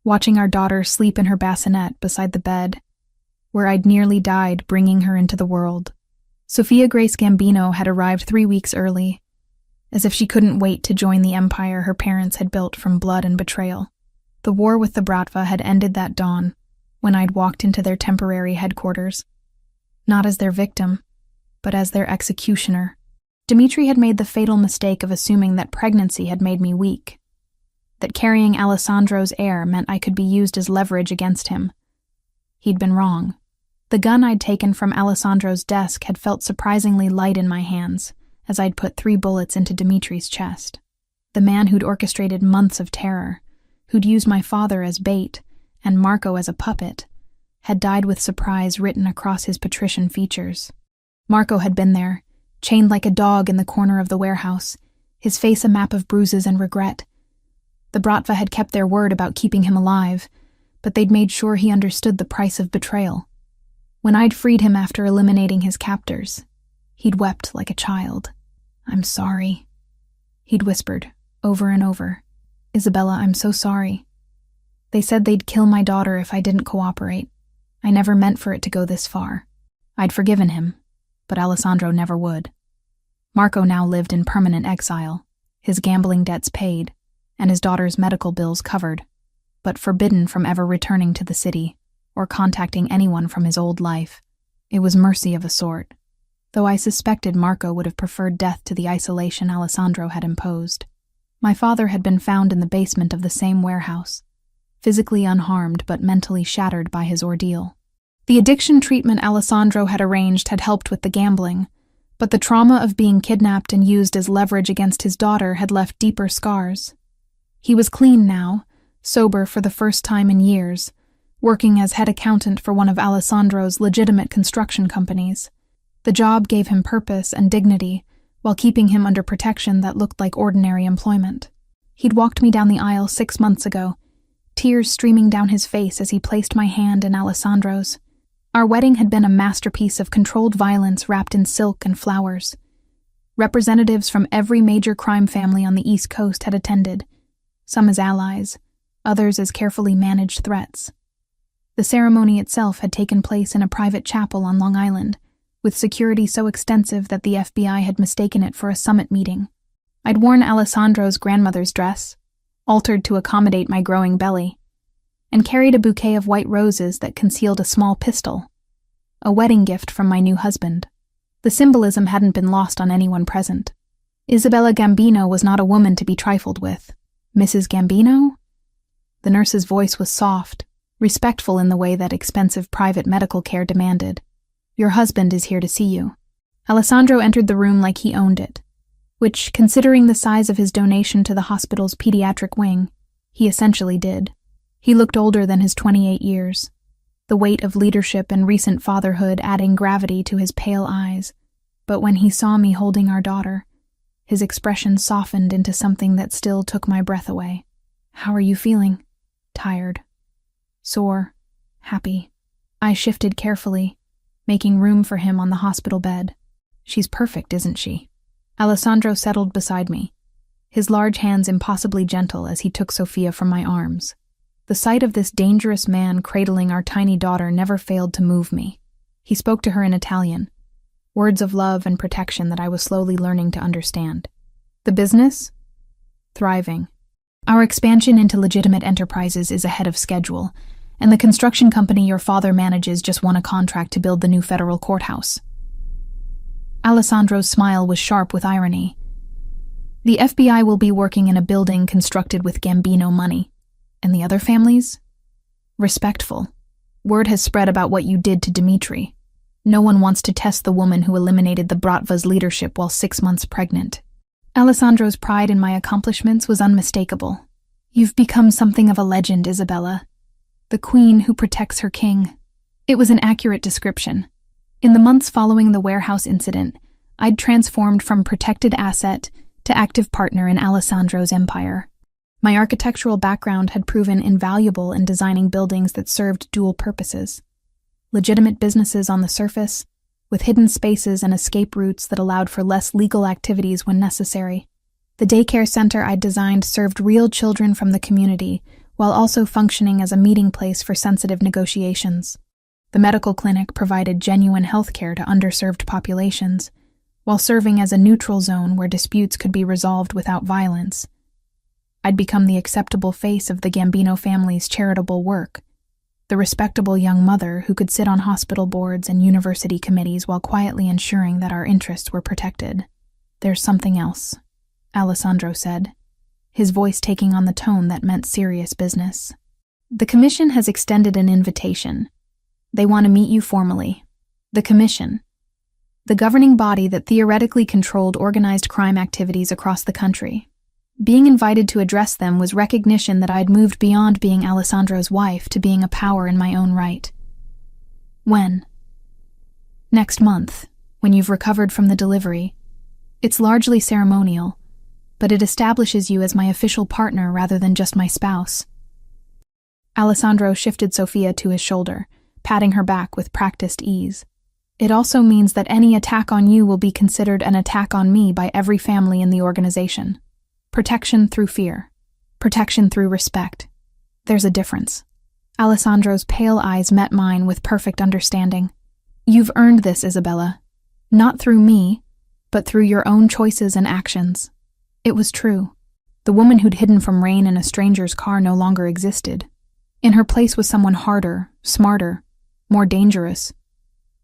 watching our daughter sleep in her bassinet beside the bed, where I'd nearly died bringing her into the world. Sophia Grace Gambino had arrived 3 weeks early, as if she couldn't wait to join the empire her parents had built from blood and betrayal. The war with the Bratva had ended that dawn, when I'd walked into their temporary headquarters, not as their victim, but as their executioner. Dimitri had made the fatal mistake of assuming that pregnancy had made me weak, that carrying Alessandro's heir meant I could be used as leverage against him. He'd been wrong. The gun I'd taken from Alessandro's desk had felt surprisingly light in my hands, as I'd put 3 bullets into Dimitri's chest. The man who'd orchestrated months of terror, who'd used my father as bait and Marco as a puppet, had died with surprise written across his patrician features. Marco had been there, chained like a dog in the corner of the warehouse, his face a map of bruises and regret. The Bratva had kept their word about keeping him alive, but they'd made sure he understood the price of betrayal. When I'd freed him after eliminating his captors, he'd wept like a child. I'm sorry, he'd whispered, over and over. Isabella, I'm so sorry. They said they'd kill my daughter if I didn't cooperate. I never meant for it to go this far. I'd forgiven him, but Alessandro never would. Marco now lived in permanent exile, his gambling debts paid, and his daughter's medical bills covered, but forbidden from ever returning to the city or contacting anyone from his old life. It was mercy of a sort, though I suspected Marco would have preferred death to the isolation Alessandro had imposed. My father had been found in the basement of the same warehouse, physically unharmed but mentally shattered by his ordeal. The addiction treatment Alessandro had arranged had helped with the gambling, but the trauma of being kidnapped and used as leverage against his daughter had left deeper scars. He was clean now, sober for the first time in years, working as head accountant for one of Alessandro's legitimate construction companies. The job gave him purpose and dignity, while keeping him under protection that looked like ordinary employment. He'd walked me down the aisle 6 months ago, tears streaming down his face as he placed my hand in Alessandro's. Our wedding had been a masterpiece of controlled violence wrapped in silk and flowers. Representatives from every major crime family on the East Coast had attended, some as allies, others as carefully managed threats. The ceremony itself had taken place in a private chapel on Long Island, with security so extensive that the FBI had mistaken it for a summit meeting. I'd worn Alessandro's grandmother's dress, altered to accommodate my growing belly, and carried a bouquet of white roses that concealed a small pistol, a wedding gift from my new husband. The symbolism hadn't been lost on anyone present. Isabella Gambino was not a woman to be trifled with. Mrs. Gambino? The nurse's voice was soft, respectful in the way that expensive private medical care demanded. Your husband is here to see you. Alessandro entered the room like he owned it, which, considering the size of his donation to the hospital's pediatric wing, he essentially did. He looked older than his 28 years, the weight of leadership and recent fatherhood adding gravity to his pale eyes. But when he saw me holding our daughter, his expression softened into something that still took my breath away. How are you feeling? Tired. Sore. Happy. I shifted carefully, making room for him on the hospital bed. She's perfect, isn't she? Alessandro settled beside me, his large hands impossibly gentle as he took Sophia from my arms. The sight of this dangerous man cradling our tiny daughter never failed to move me. He spoke to her in Italian, words of love and protection that I was slowly learning to understand. The business? Thriving. Our expansion into legitimate enterprises is ahead of schedule, and the construction company your father manages just won a contract to build the new federal courthouse. Alessandro's smile was sharp with irony. The FBI will be working in a building constructed with Gambino money. And the other families? Respectful. Word has spread about what you did to Dimitri. No one wants to test the woman who eliminated the Bratva's leadership while 6 months pregnant. Alessandro's pride in my accomplishments was unmistakable. You've become something of a legend, Isabella. The queen who protects her king. It was an accurate description. In the months following the warehouse incident, I'd transformed from protected asset to active partner in Alessandro's empire. My architectural background had proven invaluable in designing buildings that served dual purposes. Legitimate businesses on the surface, with hidden spaces and escape routes that allowed for less legal activities when necessary. The daycare center I'd designed served real children from the community, while also functioning as a meeting place for sensitive negotiations. The medical clinic provided genuine health care to underserved populations, while serving as a neutral zone where disputes could be resolved without violence. I'd become the acceptable face of the Gambino family's charitable work, the respectable young mother who could sit on hospital boards and university committees while quietly ensuring that our interests were protected. There's something else, Alessandro said, his voice taking on the tone that meant serious business. The commission has extended an invitation. They want to meet you formally. The commission, the governing body that theoretically controlled organized crime activities across the country. Being invited to address them was recognition that I'd moved beyond being Alessandro's wife to being a power in my own right. When? Next month, when you've recovered from the delivery. It's largely ceremonial, but it establishes you as my official partner rather than just my spouse. Alessandro shifted Sophia to his shoulder, patting her back with practiced ease. It also means that any attack on you will be considered an attack on me by every family in the organization. Protection through fear. Protection through respect. There's a difference. Alessandro's pale eyes met mine with perfect understanding. You've earned this, Isabella. Not through me, but through your own choices and actions. It was true. The woman who'd hidden from rain in a stranger's car no longer existed. In her place was someone harder, smarter, more dangerous.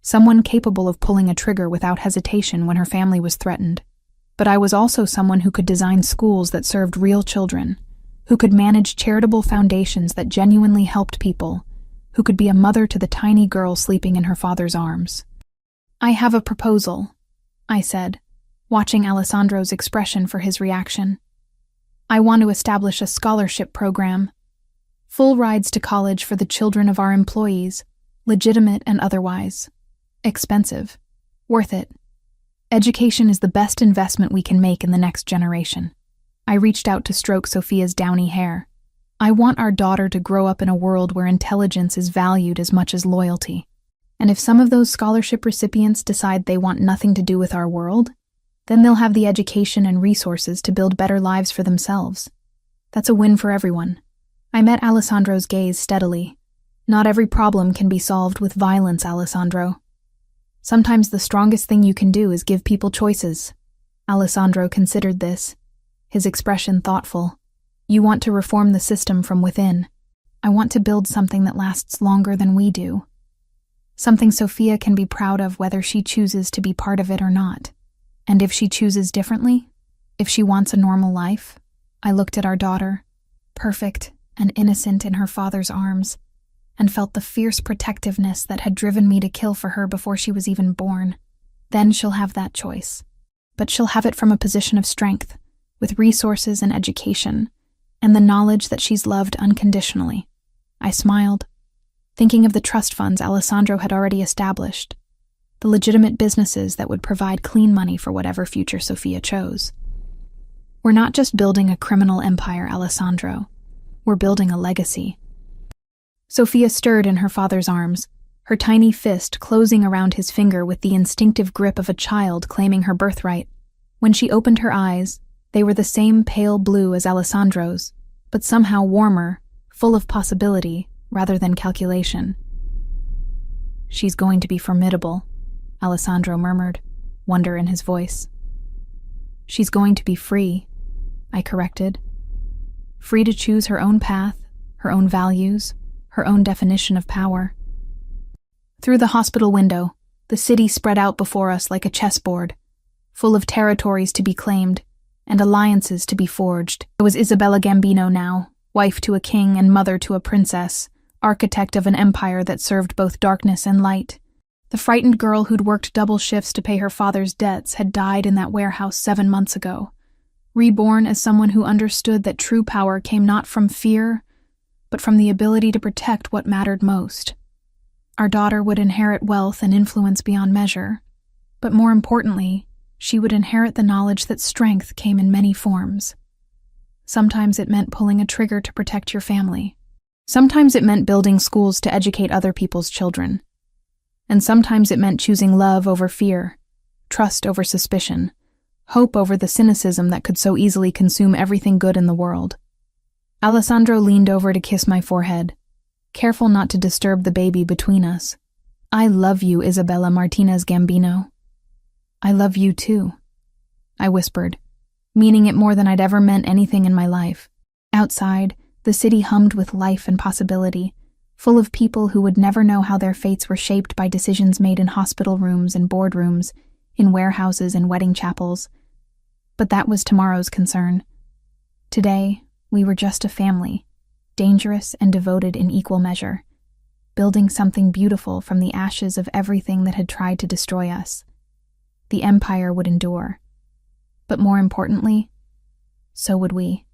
Someone capable of pulling a trigger without hesitation when her family was threatened. But I was also someone who could design schools that served real children, who could manage charitable foundations that genuinely helped people, who could be a mother to the tiny girl sleeping in her father's arms. I have a proposal, I said, watching Alessandro's expression for his reaction. I want to establish a scholarship program. Full rides to college for the children of our employees, legitimate and otherwise. Expensive. Worth it. Education is the best investment we can make in the next generation. I reached out to stroke Sophia's downy hair. I want our daughter to grow up in a world where intelligence is valued as much as loyalty. And if some of those scholarship recipients decide they want nothing to do with our world, then they'll have the education and resources to build better lives for themselves. That's a win for everyone. I met Alessandro's gaze steadily. Not every problem can be solved with violence, Alessandro. Sometimes the strongest thing you can do is give people choices. Alessandro considered this, his expression thoughtful. You want to reform the system from within. I want to build something that lasts longer than we do. Something Sophia can be proud of whether she chooses to be part of it or not. And if she chooses differently, if she wants a normal life, I looked at our daughter, perfect and innocent in her father's arms, and felt the fierce protectiveness that had driven me to kill for her before she was even born. Then she'll have that choice. But she'll have it from a position of strength, with resources and education, and the knowledge that she's loved unconditionally. I smiled, thinking of the trust funds Alessandro had already established, the legitimate businesses that would provide clean money for whatever future Sophia chose. We're not just building a criminal empire, Alessandro. We're building a legacy. Sophia stirred in her father's arms, her tiny fist closing around his finger with the instinctive grip of a child claiming her birthright. When she opened her eyes, they were the same pale blue as Alessandro's, but somehow warmer, full of possibility rather than calculation. She's going to be formidable, Alessandro murmured, wonder in his voice. She's going to be free, I corrected. Free to choose her own path, her own values, her own definition of power. Through the hospital window, the city spread out before us like a chessboard, full of territories to be claimed and alliances to be forged. I was Isabella Gambino now, wife to a king and mother to a princess, architect of an empire that served both darkness and light. The frightened girl who'd worked double shifts to pay her father's debts had died in that warehouse 7 months ago, reborn as someone who understood that true power came not from fear, but from the ability to protect what mattered most. Our daughter would inherit wealth and influence beyond measure, but more importantly, she would inherit the knowledge that strength came in many forms. Sometimes it meant pulling a trigger to protect your family. Sometimes it meant building schools to educate other people's children. And sometimes it meant choosing love over fear, trust over suspicion, hope over the cynicism that could so easily consume everything good in the world. Alessandro leaned over to kiss my forehead, careful not to disturb the baby between us. I love you, Isabella Martinez Gambino. I love you too, I whispered, meaning it more than I'd ever meant anything in my life. Outside, the city hummed with life and possibility, full of people who would never know how their fates were shaped by decisions made in hospital rooms and boardrooms, in warehouses and wedding chapels. But that was tomorrow's concern. Today, we were just a family, dangerous and devoted in equal measure, building something beautiful from the ashes of everything that had tried to destroy us. The empire would endure. But more importantly, so would we.